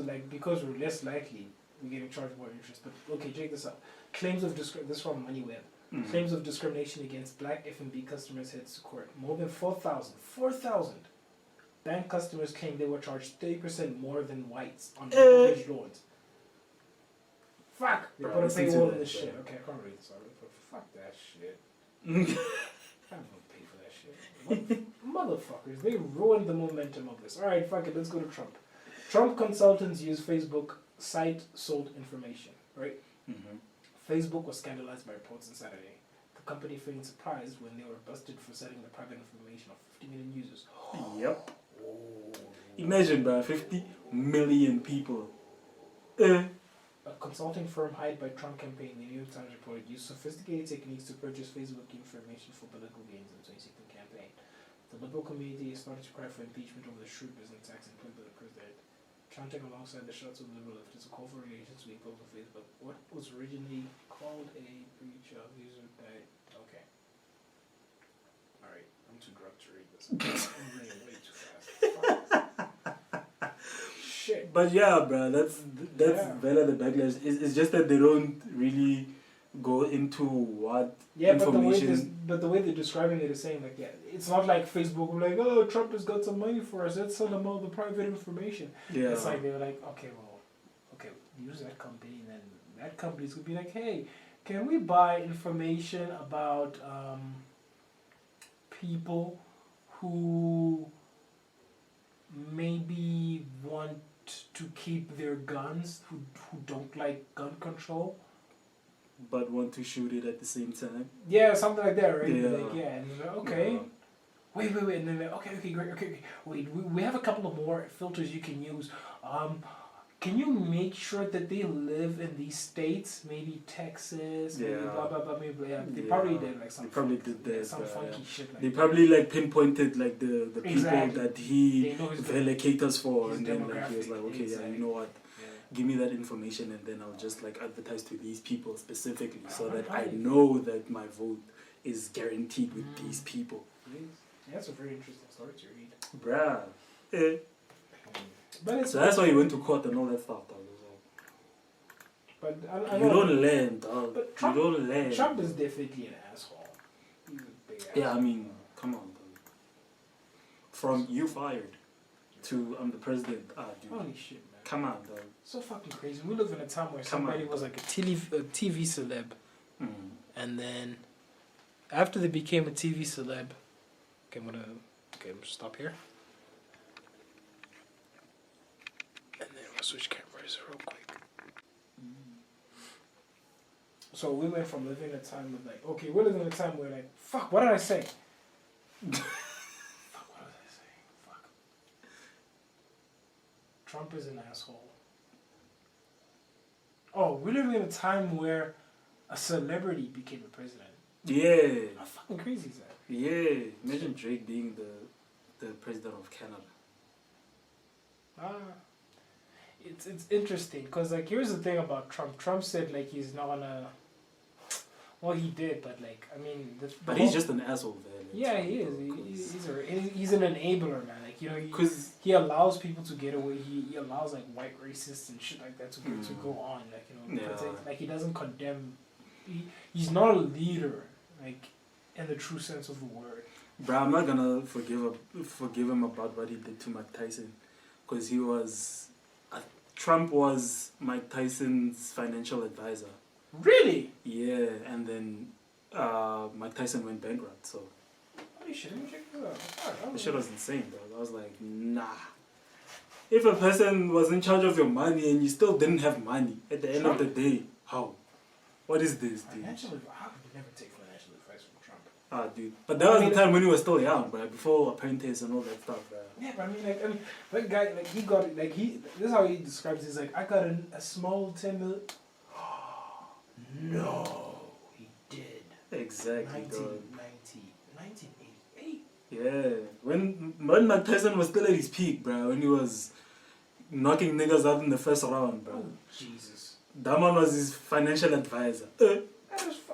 we're less likely, we're getting charged more interest. But okay, check this out. Claims of this from MoneyWeb. Claims of discrimination against black F&B customers heads to court. More than 4,000 bank customers claim they were charged 30% more than whites on mortgage loans. Fuck! They put a paywall in this shit. Okay, I can't read this already, but fuck that shit. I'm gonna pay for that shit. Motherfuckers, they ruined the momentum of this. Alright, fuck it, let's go to Trump. Trump consultants use Facebook site sold information, right? Facebook was scandalized by reports on Saturday. The company feeling surprised when they were busted for selling the private information of 50 million users. Yep. Imagine, bro, 50 million people. A consulting firm hired by Trump campaign, the New York Times reported, used sophisticated techniques to purchase Facebook information for political gains in the 2016 campaign. The liberal community is starting to cry for impeachment over the shrewd business tax employed by the president. Chanting alongside the shots of the liberal left is a call for relations to be posted on Facebook. What was originally called a breach of user guide. Okay. Alright, I'm too drunk to read this. I'm reading way too fast. Shit. But yeah, bro, that's valid the backlash. It's just that they don't really go into what information. But the way they're describing it is saying it's not like Facebook were like, oh, Trump has got some money for us, let's sell them all the private information. Yeah. It's like they were like, okay, use that company, and then that company's gonna be like, hey, can we buy information about people who maybe want to keep their guns, who don't like gun control, but want to shoot it at the same time? Yeah, something like that, right? Yeah. And they're like, okay. Yeah. Wait, and then okay, great, okay. Wait, we have a couple of more filters you can use. Can you make sure that they live in these states? Maybe Texas, maybe blah blah blah. Maybe they probably did some funky shit. Like they probably pinpointed the people that he caters for, and then he was like, okay, you know what? Give me that information, and then I'll just advertise to these people specifically, so that I know that my vote is guaranteed with these people. Yeah, that's a very interesting story to read. Bruh. So that's why you went to court and all that stuff, dog. But you don't learn, dog. But Trump, you don't learn. Trump is definitely an asshole. He's a big asshole. Yeah, I mean, come on, dog. From you fired to I'm the president. Dude. Holy shit, man. Come on, dog. So fucking crazy. We live in a time where somebody was like a TV celeb. And then after they became a TV celeb, I'm gonna stop here. And then we'll switch cameras real quick. So we went from living in a time of we're living in a time where fuck, what did I say? Fuck, what was I saying? Fuck. Trump is an asshole. Oh, we're living in a time where a celebrity became a president. Yeah. How fucking crazy is that? Yeah. Imagine Drake being the president of Canada. It's interesting because here's the thing about Trump. Trump said he's not gonna. Well, he did, but I mean, but he's just an asshole, man. Yeah, he is. He's an enabler, man. Because he allows people to get away. He allows white racists and shit like that to go on. He doesn't condemn. He's not a leader, in the true sense of the word. Bro, I'm not gonna forgive him about what he did to Mike Tyson, because he was. Trump was Mike Tyson's financial advisor. Really? Yeah, and then Mike Tyson went bankrupt, so... Holy shit, let me check this out. That shit was insane, though. I was like, nah. If a person was in charge of your money and you still didn't have money, at the end of the day, how? What is this, dude? How could you never take financial advice from Trump? Dude. But that was the time when he was still young, bro. Before apprentice and all that stuff, bro. Yeah, but I mean, that guy, he got, this is how he describes it. He's like, I got a small 10 million... No, he did. Exactly, dog. 1988. Yeah, when Mike Tyson was still at his peak, bro, when he was knocking niggas out in the first round, bro. Oh, Jesus. That man was his financial advisor.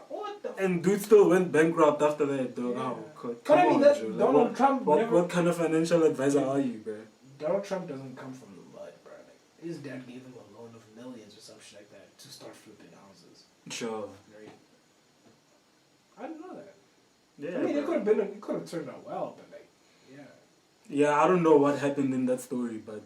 What the And dude still went bankrupt after that, dog. Yeah. Oh, God. But I mean, that Joe. Donald Trump what kind of financial advisor are you, bro? Donald Trump doesn't come from the mud, bro. Like, his dad gave him a loan of millions or some shit like that to start flipping houses. Sure. Right? I didn't know that. Yeah, I mean, bro. it could have turned out well, but like, yeah. Yeah, I don't know what happened in that story, but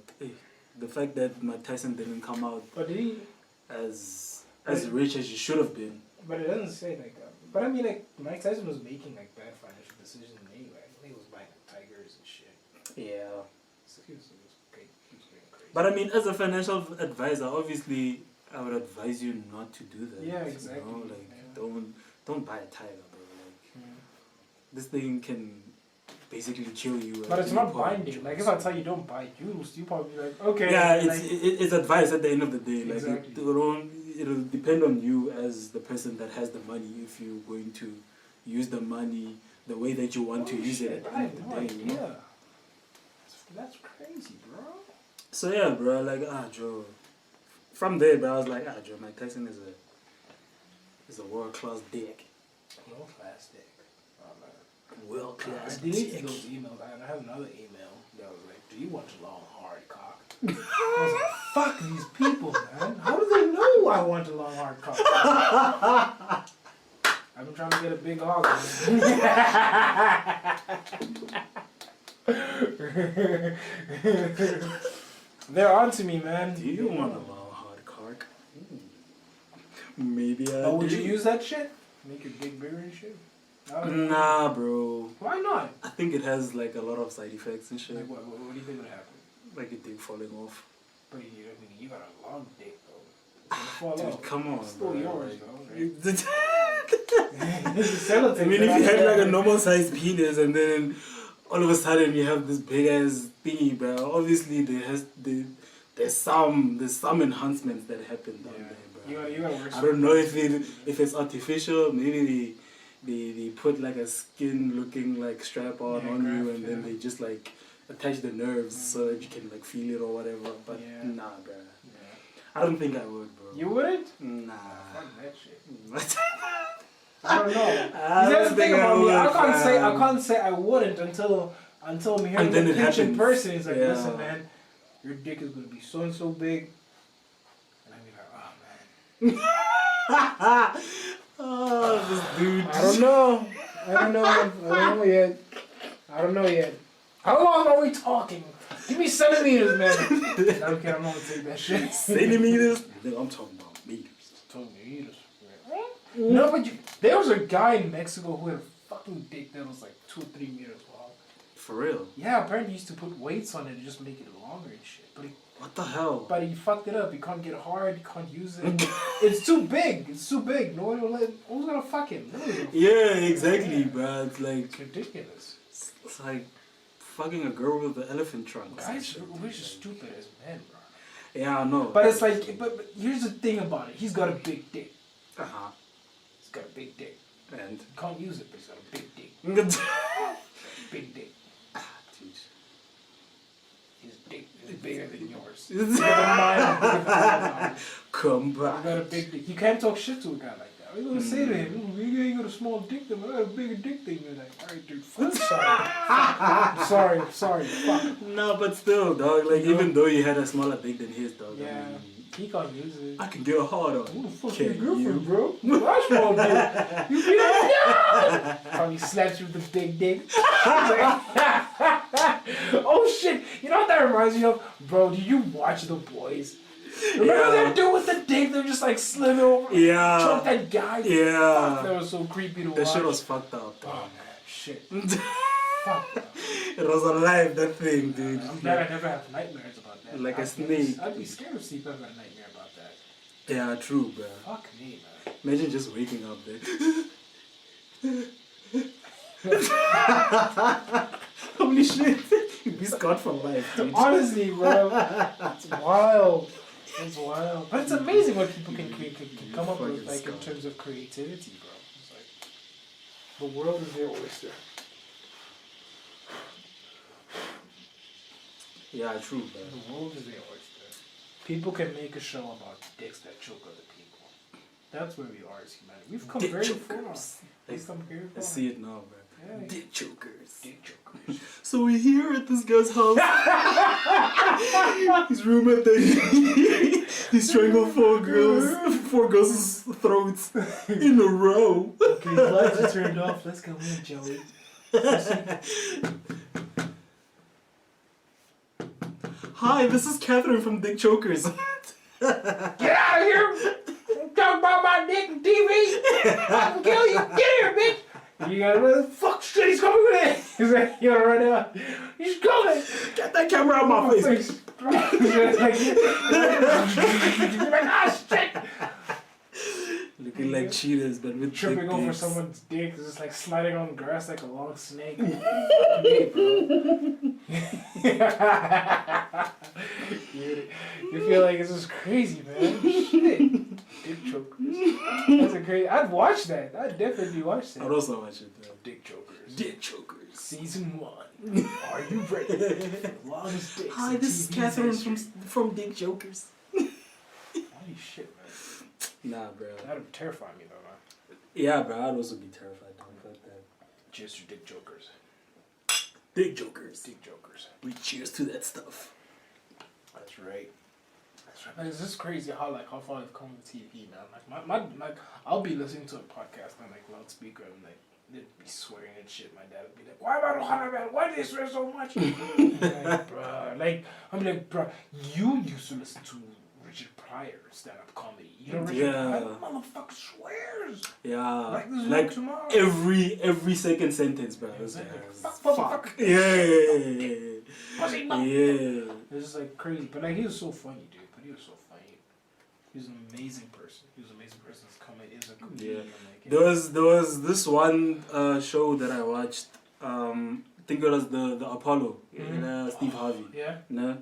the fact that Mike Tyson didn't come out But did he? as rich as he should have been. But it doesn't say like. But I mean, like Mike Tyson was making like bad financial decisions anyway. I think he was buying like, tigers and shit. Yeah. So he was great. He was getting crazy. But I mean, as a financial advisor, obviously, I would advise you not to do that. Yeah, exactly. You know? Like, Yeah. don't buy a tiger, bro. Like, this thing can basically kill you. But it's not binding. Like if I tell you don't buy juice, you probably be like, okay. Yeah, like, it's advice at the end of the day. Like Exactly. it'll depend on you as the person that has the money if you're going to use the money the way that you want to use it at the I end have of no the day. You know? idea. That's crazy, bro. So yeah, bro. Like Joe. From there, bro, I was like, Joe, Mike Tyson is a world class dick. World class dick. Oh man. World class I deleted dick. those emails. I have another email that was like, "Do you want a long hard cock?" I was like, "Fuck these people, man! How do they know I want a long hard cock?" I've been trying to get a big hog. They're on to me, man. Do you want a long hard cock? Maybe I. Oh, would do. you use that shit? Make your dick bigger and shit? Nah, bro. Why not? I think it has like a lot of side effects and shit. Like, what do you think would happen? Like your dick falling off. But you got a long dick, though. It's gonna fall Dude, off. come on. It's still bro. yours, Like, though. Right? I mean, if you had like a normal sized penis and then all of a sudden you have this big ass thingy, bro. Obviously, there's some enhancements that happen down there, bro. You gotta work. I don't know if it's artificial. Maybe they put like a skin looking like strap on you, and then they just like attach the nerves so that you can like feel it or whatever. But nah, bro. I don't think I would, bro. You wouldn't? Nah. Fuck that shit. I I don't know. That's the thing about me. I can't say I wouldn't until me hearing the pitch in person. It's like, listen, man, your dick is gonna be so and so big, and I'd be like, oh man. Oh, this dude. I don't know yet. How long are we talking? Give me centimeters, man. Okay, I'm not gonna take that shit. Centimeters? Nigga, I'm talking about meters. Meters. No, but there was a guy in Mexico who had a fucking dick that was like 2 or 3 meters long. For real? Yeah, apparently he used to put weights on it to just make it longer and shit. But what the hell? But he fucked it up. He can't get hard. He can't use it. It's too big. Nobody will let. Who's gonna fuck him? Yeah, exactly, bro. It's like it's ridiculous. It's like fucking a girl with the elephant trunk. Guys, we're just stupid as men, bro. Yeah, I know. But it's like, but here's the thing about it. He's got a big dick. He's got a big dick. And he can't use it, but he's got a big dick. Big dick. Dude. His dick is bigger than yours. Bigger than mine. Come back. You got a big dick. You can't talk shit to a guy like that. What are you gonna say to him? You ain't got a small dick, then I got a bigger dick than you. Like, alright, dude, fuck. Sorry, fuck. No, but still, dog. Like, even though you had a smaller dick than his, dog. Yeah. I mean, he can't use it. I can get a hard on. Who the fuck your girlfriend, bro? My small dick. You be like, no! Probably slaps you with the big dick. Oh shit! You know what that reminds me of? Bro, did you watch The Boys? Remember that dude with the dick? They're just like slither over. Yeah. Choke that guy. Yeah. Fuck, that was so creepy to watch. That shit was fucked up. Oh man, shit. Fuck. It was alive, that thing, dude. I'm glad I never have nightmares about that. Like a snake. I'd be scared of sleep if I had a nightmare about that. Yeah, true, bro. Fuck me, man. Imagine just waking up there. Holy shit. You'd be scarred for life, dude. Honestly, bro. It's wild. It's wild. But it's amazing what people can come up with, like, in terms of creativity, bro. It's like, the world is their oyster. Yeah, true, bro. The world is their oyster. People can make a show about dicks that choke other people. That's where we are as humanity. We've come very far. We've come very far. I see it now, bro. Yeah, dick chokers. Dick chokers. So we're here at this guy's house. His roommate, he strangled 4 girls' throats in a row. Okay, lights are turned off. Let's go in, Joey. Hi, this is Catherine from Dick Chokers. Get out of here! Don't talk about my dick and TV! I can kill you! Get here, bitch! You gotta run the fuck shit, he's coming with it! He's like, you gotta run out. He's coming! Get that camera out of my face! Like, ah, shit! Looking like cheaters, but with tripping over dicks. someone's dick, just like sliding on grass like a long snake. You feel like this is crazy, man. Shit. Dick chokers. That's a great. I'd watch that. I'd definitely watch that. I'd also watch it though. Dick chokers. Dick Chokers. Season 1. Are you ready for the longest dicks? Hi, this is Catherine from Dick Chokers. Holy shit, man. Nah, bro. That would terrify me though, man. Yeah, bro. I'd also be terrified of that. Cheers to dick chokers. Dick Chokers. Dick chokers. We cheers to that stuff. That's right. That's right. Like, it's just crazy how far they've come with TV, man. Like I'll be listening to a podcast on like loudspeaker and like they'd be swearing and shit. My dad would be like, "Why about Ohana, man? Why do they swear so much?" Like, bro, like I'm like, bro, you used to listen to Richard Pryor stand-up comedy. You know, Richard Pryor, that motherfucker swears. Yeah, like this like tomorrow. every second sentence, bro. It's like, fuck. Yeah. Pussy, no. Yeah. It's just like crazy, but like he was so funny, dude. But he was so funny. He was an amazing person. He was an amazing person. His comedy is a comedian. Yeah. Like, There was this one show that I watched. I think it was the Apollo. Mm-hmm. Steve Harvey. Yeah. No.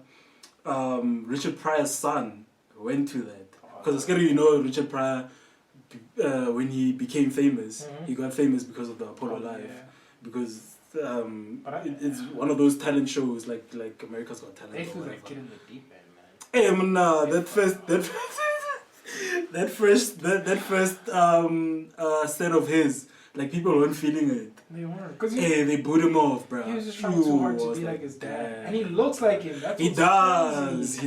Richard Pryor's son went to that because it's scary. You know, Richard Pryor when he became famous, he got famous because of the Apollo Live. Yeah. Because it's one of those talent shows like America's Got Talent. They feel like kid in the deep end, man. Hey, man, that first set of his, like people weren't feeling it. They weren't, cause they booed him off, bro. He was just trying too hard to be like his dad, and he looks like him. That's he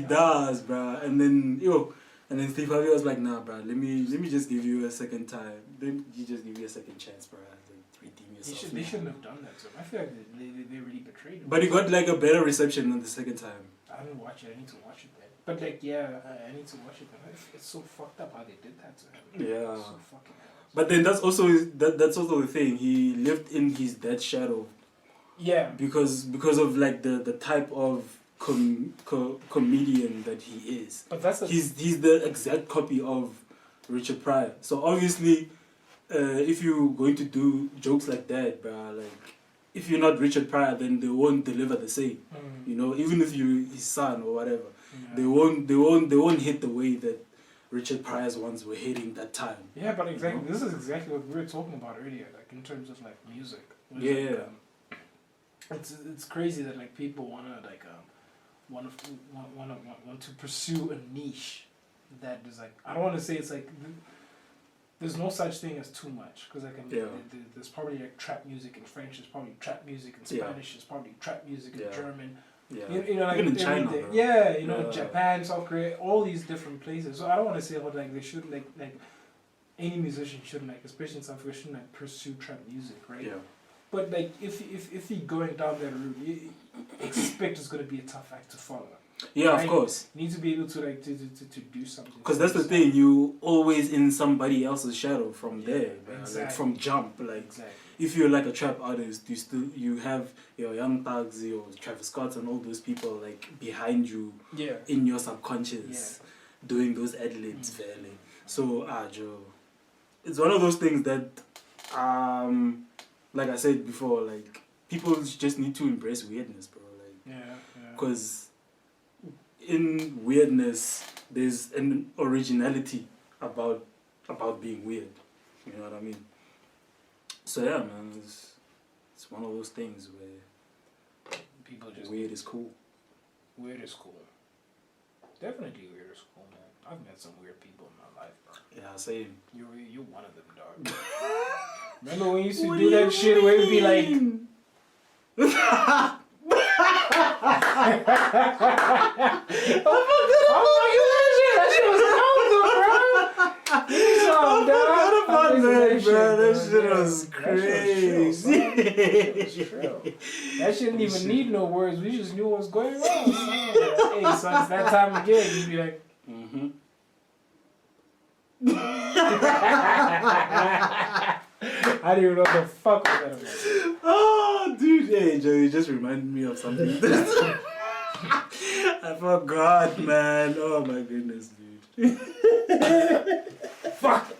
does, bro. And then Steve Harvey was like, "Nah, bro, let me just give you a second time. Then you just give you a second chance, bro. Redeem yourself." They shouldn't have done that to him. I feel like they really betrayed him. But he got like a better reception than the second time. I didn't watch it. I need to watch it, man. But like, yeah, I need to watch it. Man. It's so fucked up how they did that to him. Yeah. It's so fucking ass. But then that's also the thing. He lived in his dad's shadow. Yeah. Because of like the type of comedian that he is. But that's he's the exact copy of Richard Pryor. So obviously, if you're going to do jokes like that, bro, like if you're not Richard Pryor, then they won't deliver the same. You know, even if you're his son or whatever, they won't hit the way that Richard Pryor's ones were hitting that time. Yeah, but exactly, this is exactly what we were talking about earlier, like in terms of like music. Yeah. Like, it's crazy that like people want to pursue a niche that is like, I don't want to say it's like there's no such thing as too much, because like there's probably like trap music in French, there's probably trap music in Spanish, there's probably trap music in German. Yeah. You know, like even in China, bro. you know, Japan, South Korea, all these different places. So I don't want to say like they should like any musician shouldn't, like, especially in South Korea, shouldn't like pursue trap music, right? Yeah. But like if you're going down that route, you expect it's gonna be a tough act to follow. Yeah, right? of course. You need to be able to like to do something. Because that's the thing, you always in somebody else's shadow from there, exactly. like from jump. Like exactly. If you're like a trap artist, you have your Young Thugs, your Travis Scott, and all those people like behind you, in your subconscious, doing those ad libs, fairly. So Joe, it's one of those things that, like I said before, like people just need to embrace weirdness, bro. Like, because in weirdness, there's an originality about being weird. You know what I mean? So yeah, man, it's one of those things where people just weird is cool. Weird is cool. Definitely weird is cool, man. I've met some weird people in my life, bro. Yeah, same. You're one of them, dog. Remember when you used to do that shit where it'd be like. That shit was cold, bro. That shit was crazy. That shit didn't even need no words. We just knew what was going on. Hey, son, it's that time again. You'd be like, I didn't even know what the fuck was that about. Oh, dude, hey, Joe, you just reminded me of something. I forgot, man. Oh my goodness, dude. Fuck.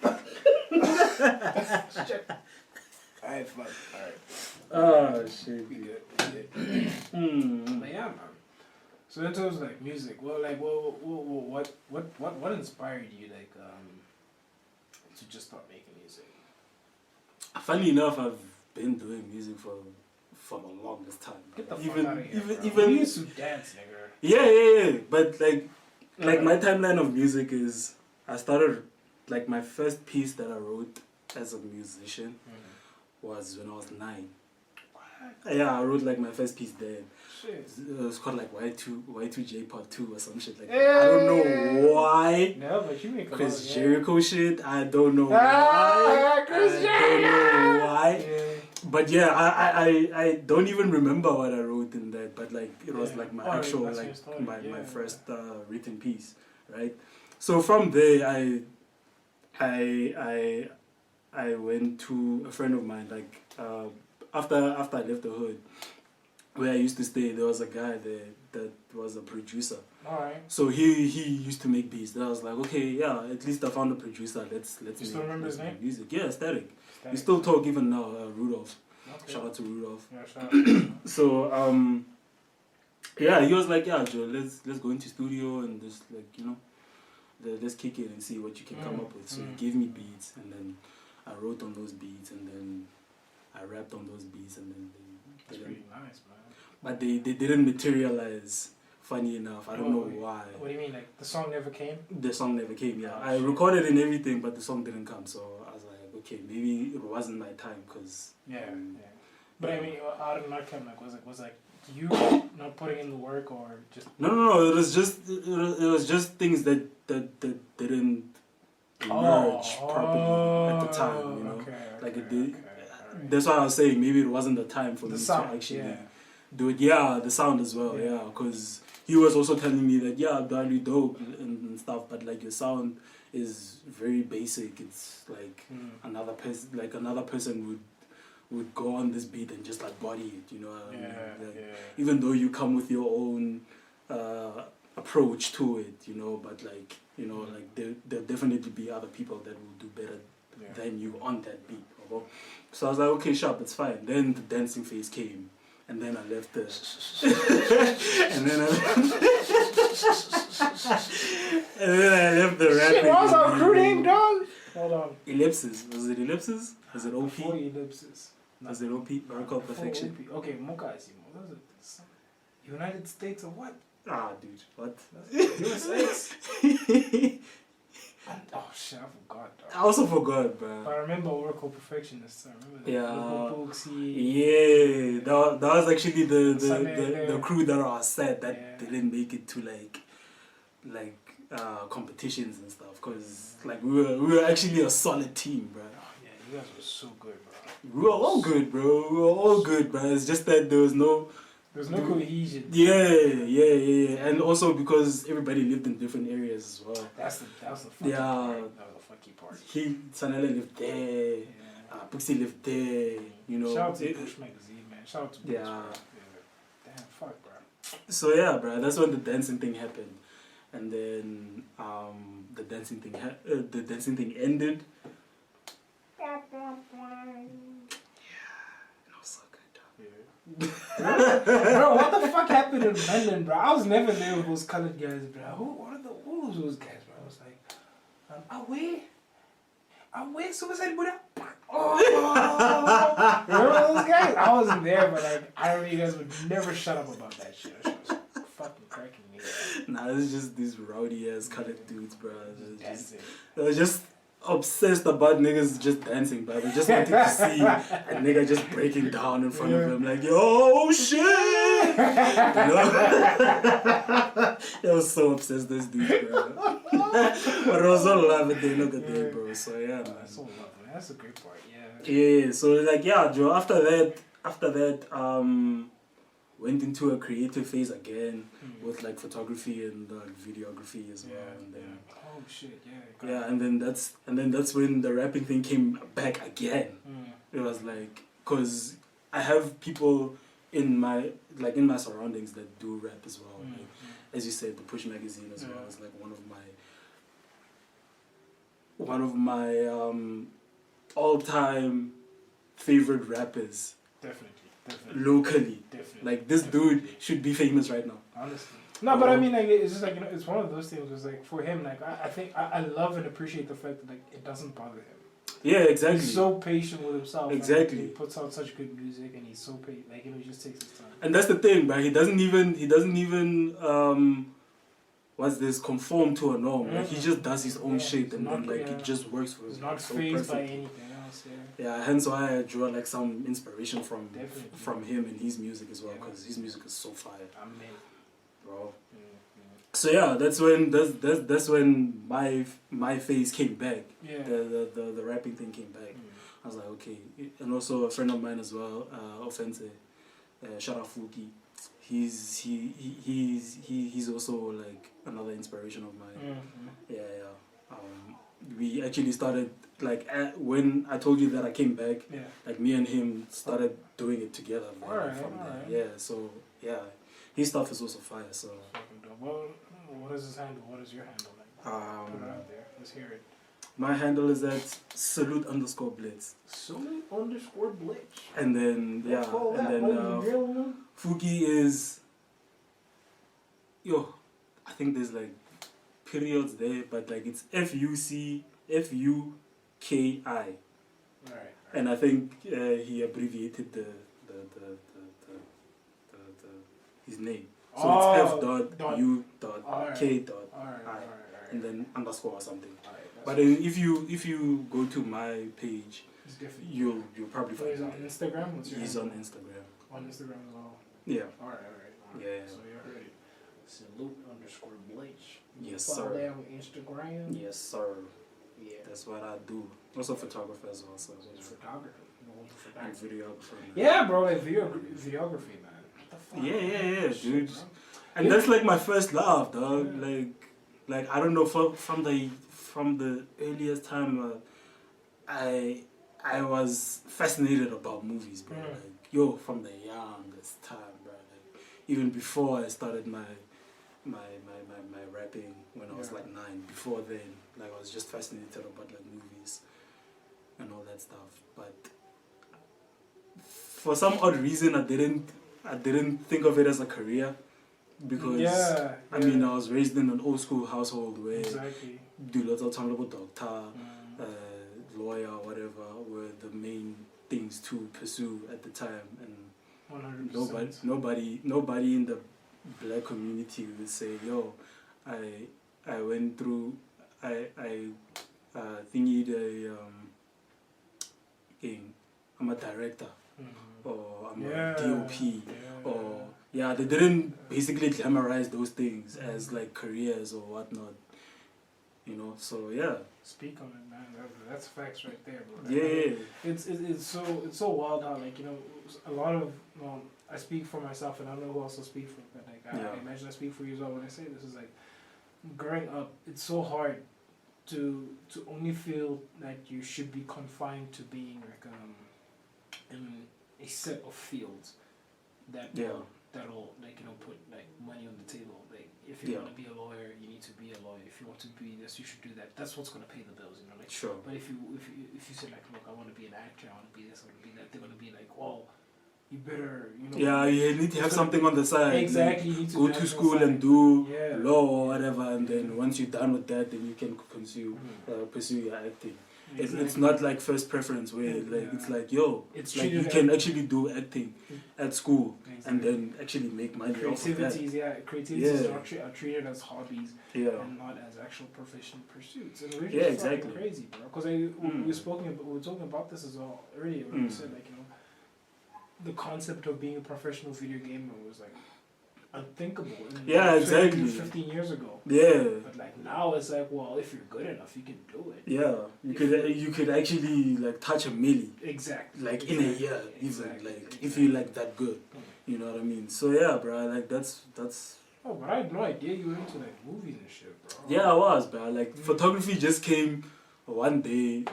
Alright, fuck. Alright. Oh shit. We good. But yeah, man. So in terms of like music, what inspired you to just start making music? Funny enough, I've been doing music for the longest time. Get the fuck out of here, bro. Even you used to dance, nigga. Yeah. But like my timeline of music is I started like my first piece that I wrote as a musician was when I was 9. What? Yeah, I wrote like my first piece then. Shit. It was called like Y2J Part 2 or some shit like that. I don't know why. No, but you make a Chris lot, Jericho shit. I don't know why. Chris I don't know why. Yeah. But yeah, I don't even remember what I wrote in that. But like it was like my actual like my first written piece, right? So from there I went to a friend of mine like after I left the hood where I used to stay. There was a guy there that was a producer. Alright. So he used to make beats. Then I was like, okay, yeah, at least I found a producer. Let's You still remember his name? Music. Yeah, Static. We still talk even now. Rudolph. Okay. Shout out to Rudolph. Yeah, shout out. So yeah, he was like, yeah, Joe, let's go into studio and just like let's kick it and see what you can come up with. So he gave me beats and then I wrote on those beats and then I rapped on those beats and then That's pretty nice, man. But they didn't materialize. Funny enough, I don't know why. What do you mean? Like the song never came? The song never came. Yeah, Oh, I recorded and everything, but the song didn't come. So I was like, okay, maybe it wasn't my time, cause yeah. But I mean, out of not come, like was like you not putting in the work or just no. It was just things that didn't emerge properly at the time. That's why I was saying maybe it wasn't the time for me to actually do it. Yeah, the sound as well. Yeah, because he was also telling me that Abdali dope and stuff, but like your sound is very basic. It's like another person would go on this beat and just like body it. You know what I mean? Even though you come with your own approach to it, but like like there'll definitely be other people that will do better than you on that beat. So I was like, okay, sharp, it's fine. Then the dancing phase came, and then I left the rapping. Shit, what was our crew name, dog? Hold on. Ellipses. Was it ellipses? Was it OP? Before ellipses. Was it OP? Oracle Perfection. OP. Okay, Mocha is what was it? United States of what? Ah, dude, what? USA. Oh shit, I forgot. Dog. I also forgot, bro. But I remember Oracle Perfectionists. I remember that. Yeah. Booksy. Yeah, that was actually the crew that was sad that didn't make it to like competitions and stuff, because like we were actually a solid team, bro. Oh, yeah, you guys were so good, bro. We were all good, bro. It's just that there was no cohesion. Yeah. And also because everybody lived in different areas as well. That was the funky part. That was the funky part. Sanele lived there. Pixie lived there. Shout out to Push Magazine, man. Shout out to Blitz, bro. Damn, fuck, bro. So yeah, bro. That's when the dancing thing happened, and then the dancing thing ended. Yeah, it was so good. Bro, what the fuck happened in London, bro? I was never there with those colored guys, bro. Who was those guys, bro? I was like, away, suicide Buddha. Oh, remember those guys? I wasn't there, but like, I remember you guys would never shut up about that shit. That shit was fucking cracking me up. Nah, it's just these rowdy ass colored dudes, bro. That's it. They were just obsessed about niggas just dancing, but they just wanted to see a nigga just breaking down in front of them, like, yo, shit! You know? They were so obsessed, those dudes, bro. But it was all love at the end of the day, bro. So yeah, man. That's all love, man. That's a great part, yeah. Yeah, so like, yeah, Joe, after that, went into a creative phase again with like photography and videography as well, and then oh shit, yeah, and then that's when the rapping thing came back again. It was like, cause I have people in my surroundings that do rap as well. Like, as you said, the Push magazine as well is like one of my all-time favorite rappers. Definitely. Locally, Definitely. Like this dude should be famous right now. Honestly, no, but I mean, like, it's just like, you know, it's one of those things. Was like for him, like I think I love and appreciate the fact that like it doesn't bother him. Yeah, exactly. He's so patient with himself. Exactly. He puts out such good music, and he's so patient. Like, you know, he just takes his time. And that's the thing, but he doesn't even what's this, conform to a norm. Like, he just does his own shit, and then like it just works for him. He's not so fazed by perfect. anything else. Yeah, hence why I draw like some inspiration from Definitely. him and his music as well, because his music is so fire, Amen. bro. So yeah, that's when my phase came back. Yeah. The rapping thing came back. I was like, okay. And also a friend of mine as well, Offense, shout out Fuki. He's also like another inspiration of mine. Yeah. We actually started like when I told you that I came back. Yeah. Like me and him started doing it together. Man, Alright. there. Yeah. So yeah, his stuff is also fire. So. Well, what is his handle? What is your handle like? Put it out there. Let's hear it. My handle is at salute_blitz. Salute_blitz. And then Fuki is I think there's like periods there, but like it's FUKI. Alright. And I think he abbreviated the his name. So it's F.U.K.I. And then underscore or something. But then if you go to my page, it's different. You'll probably find he's on Instagram? What's your He's handle? on Instagram. On Instagram as well. Yeah. Alright. Yeah. So you heard it. Salute_blitz. Yes, Follow sir. them on Instagram. Yes, sir. Yeah. That's what I do. Also photographer as well. So It's photography. and videographer. Yeah, bro, like videography, man. What the fuck? Yeah, dude. Bro. And that's like my first love, dog. Like I don't know, from the earliest time, I was fascinated about movies, bro. Like from the youngest time, bro. Like even before I started my rapping when I was like 9. Before then, like I was just fascinated about like movies and all that stuff. But for some odd reason, I didn't think of it as a career. Because I mean, I was raised in an old school household where do lots of time about doctor, lawyer, whatever were the main things to pursue at the time, and 100%. nobody in the black community would say, "Yo, I went through thingied I'm a director, or I'm a DOP, or." Yeah, they didn't basically glamorize those things as like careers or whatnot, you know. So yeah. Speak on it, man. That's facts right there, bro. Yeah. It's so wild how like, you know, a lot of I speak for myself and I don't know who else will speak for, but like I imagine I speak for you as well when I say this. Is like growing up, it's so hard to only feel that you should be confined to being like in a set of fields that'll like, you know, put like money on the table. Like if you want to be a lawyer, you need to be a lawyer. If you want to be this, you should do that. That's what's gonna pay the bills, you know. Like sure. But if you say like, look, I want to be an actor, I want to be this, I want to be that, they're gonna be like, well, you better, you know. Yeah, you need to have something on the side. Exactly. Like, you need to go to school and do law or whatever, and then once you're done with that, then you can pursue your acting. Exactly. It's not like first preference where like it's like it's like you can actually do acting at school and then actually make money off of that. Creativities are treated as hobbies and not as actual professional pursuits. And we're just fucking crazy, bro. Because we were talking about this as well earlier when we said, like, you know, the concept of being a professional video gamer was like unthinkable. 15 years ago. Yeah. But like now it's like, well, if you're good enough, you can do it. Yeah. You could actually like touch a milli. Exactly. Like in a year, even like if you like that good. You know what I mean? So yeah, bro. Like that's. Oh, but I had no idea you were into like movies and shit, bro. Yeah, I was, bro. Like photography just came one day,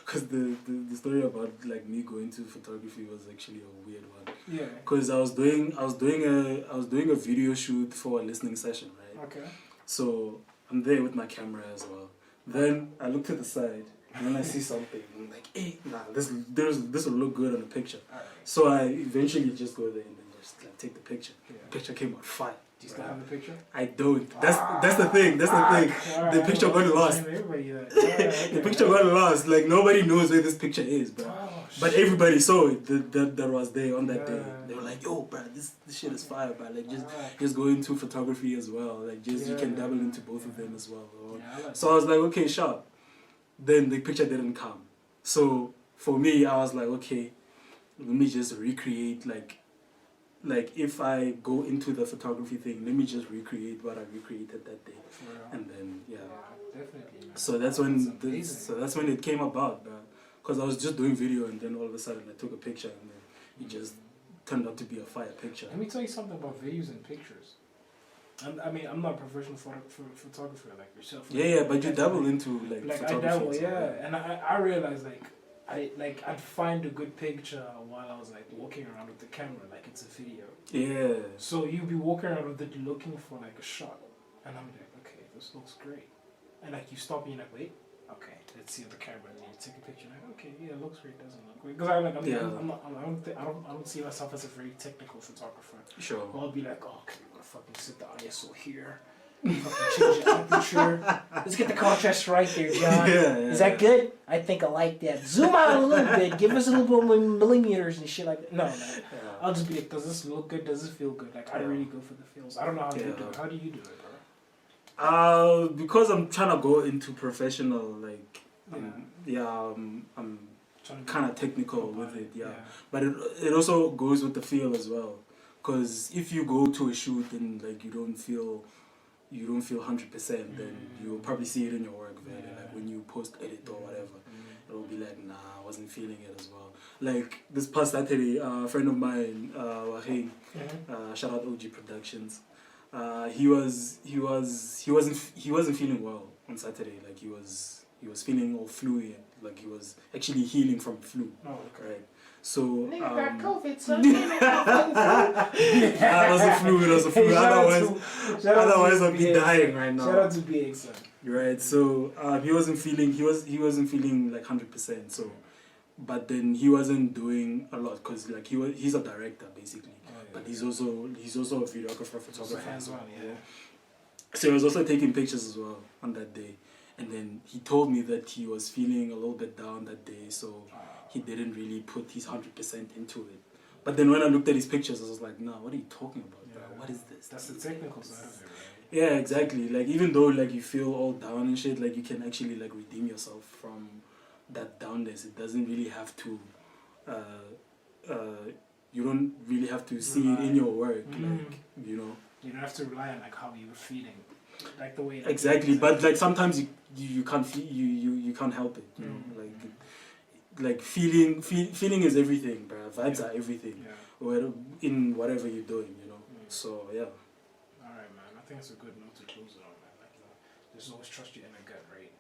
because the story about like me going to photography was actually a weird one. Yeah. Because I was doing a video shoot for a listening session, right? Okay. So I'm there with my camera as well. Then I look to the side and then I see something. I'm like, hey, this will look good on the picture. Right. So I eventually just go there and then just like take the picture. Yeah. The picture came out fine. Do you still have the picture? I don't. That's the thing. That's the thing. The picture got lost. The picture got lost. Like nobody knows where this picture is, bro. But everybody saw it. That was there on that day. They were like, "Yo, bro, this shit is fire, bro. Like just go into photography as well. Like you can dabble into both of them as well." So I was like, "Okay, sharp." Then the picture didn't come. So for me, I was like, "Okay, let me just recreate like if I go into the photography thing, let me just recreate what I recreated that day." And then definitely, man. So that's when it came about, because I was just doing video and then all of a sudden I took a picture and then it just turned out to be a fire picture. Let me tell you something about videos and pictures. I mean, I'm not a professional photographer like yourself. But you dabble into like photography. I dabble, and I realized I'd find a good picture while I was like walking around with the camera, like it's a video. Yeah. So you'd be walking around with it looking for like a shot, and I'm like, okay, this looks great, and like you stop and you're like, wait, okay, let's see on the camera, and you take a picture, like, okay, yeah, it looks great, doesn't look great, because I don't see myself as a very technical photographer. Sure. Well, I'll be like, oh, okay, we're gonna fucking set the ISO here. Fucking change the aperture. Let's get the contrast right there, John. Is that good? I think I like that. Zoom out a little bit. Give us a little bit more millimeters and shit like that. No, man. I'll just be like, does this look good? Does this feel good? Like, I really go for the feels. I don't know how you do it. How do you do it, bro? Because I'm trying to go into professional, like, I'm kind of technical with it, But it also goes with the feel as well. Because if you go to a shoot and like you don't feel 100%, then you'll probably see it in your work value. Like when you post edit or whatever, it'll be like, nah, I wasn't feeling it as well. Like this past Saturday, a friend of mine, Wahing, shout out OG Productions, he wasn't feeling well on Saturday. Like he was feeling all flu, like he was actually healing from flu. Oh, okay. Right. So nigga got COVID, son. That was a flu. Otherwise I'd be dying right now. Shout out to BX, son. Right. So he wasn't feeling like 100%. So, but then he wasn't doing a lot because like he's a director basically, but he's also a videographer, photographer as well. Yeah. So he was also taking pictures as well on that day. And then he told me that he was feeling a little bit down that day, so he didn't really put his 100% into it. But then when I looked at his pictures, I was like, nah, what are you talking about, bro? What is this? That's the technical side of it, right? Yeah, exactly. Like, even though, like, you feel all down and shit, like, you can actually, like, redeem yourself from that downness. It doesn't really have to, you don't really have to see it in your work, like, you know. You don't have to rely on, like, how you were feeling. Like the way exactly, but like sometimes you can't you can't help it, you know. Like feeling is everything, bro. Vibes are everything, in whatever you're doing, you know. So yeah. All right, man. I think it's a good note to close it on, man. Like, just always trust your inner gut, right?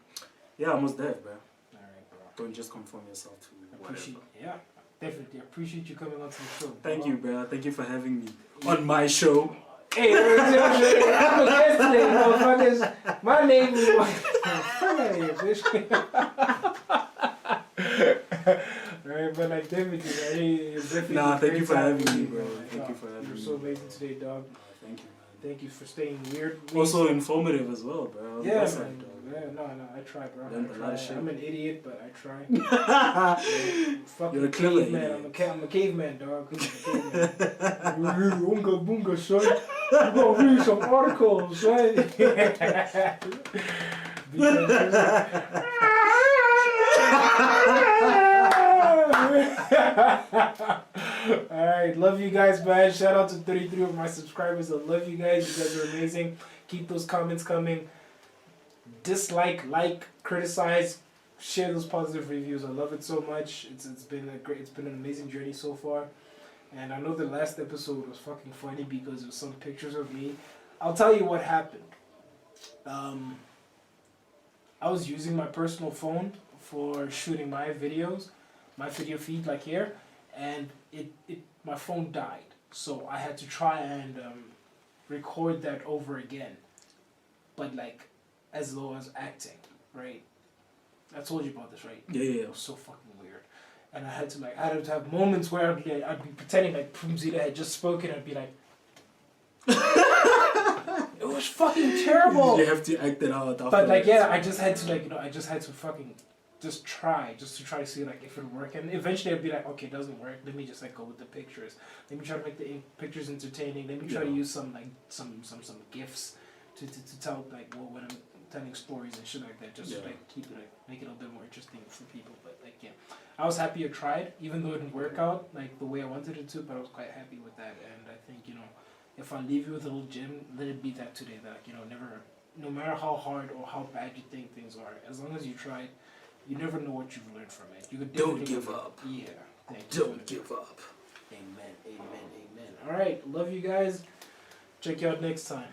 Yeah, almost there, bro. All right, bro. Don't just conform yourself to whatever. Yeah, definitely appreciate you coming onto the show. Thank you, bro. Thank you for having me on my show. Hey, I'm a guest today, motherfuckers. My name is... Alright, but like definitely, it's definitely. Nah, thank you for having me, bro. bro. Thank you for having me. You're so amazing today, dog. Thank you, man. Thank you for staying weird. Also informative as well, bro. Yeah, That's man. like, Yeah, no, I try, bro. Learned a lot of shit. I'm an idiot, but I try. Fucking You're a clever caveman. idiot. I'm a caveman, dog. I'm a caveman. Oonga boonga, son. You gonna read some articles, son. Alright, love you guys, man. Shout out to 33 of my subscribers. I love you guys. You guys are amazing. Keep those comments coming. Dislike, like, criticize, share those positive reviews. I love it so much. It's been an amazing journey so far. And I know the last episode was fucking funny because it was some pictures of me. I'll tell you what happened. I was using my personal phone for shooting my videos, my video feed like here, and my phone died. So I had to try and record that over again. But like as though I was acting, right? I told you about this, right? Yeah. It was so fucking weird. And I had to have moments where I'd be pretending like Prumzita had just spoken. I'd be like, it was fucking terrible. You have to act it out. But like, yeah, I just had to fucking just try to see like if it would work. And eventually I'd be like, okay, it doesn't work. Let me just like go with the pictures. Let me try to make the pictures entertaining. Let me try to use some gifs to tell like when I'm telling stories and shit like that. Just to like keep it like make it a little bit more interesting for people. But like yeah, I was happy I tried, even though it didn't work out like the way I wanted it to. But I was quite happy with that. And I think if I leave you with a little gem, let it be that today. That never, no matter how hard or how bad you think things are, as long as you tried, you never know what you've learned from it. You could don't give up. Yeah, thank you. Don't give up. Amen. All right, love you guys. Check you out next time.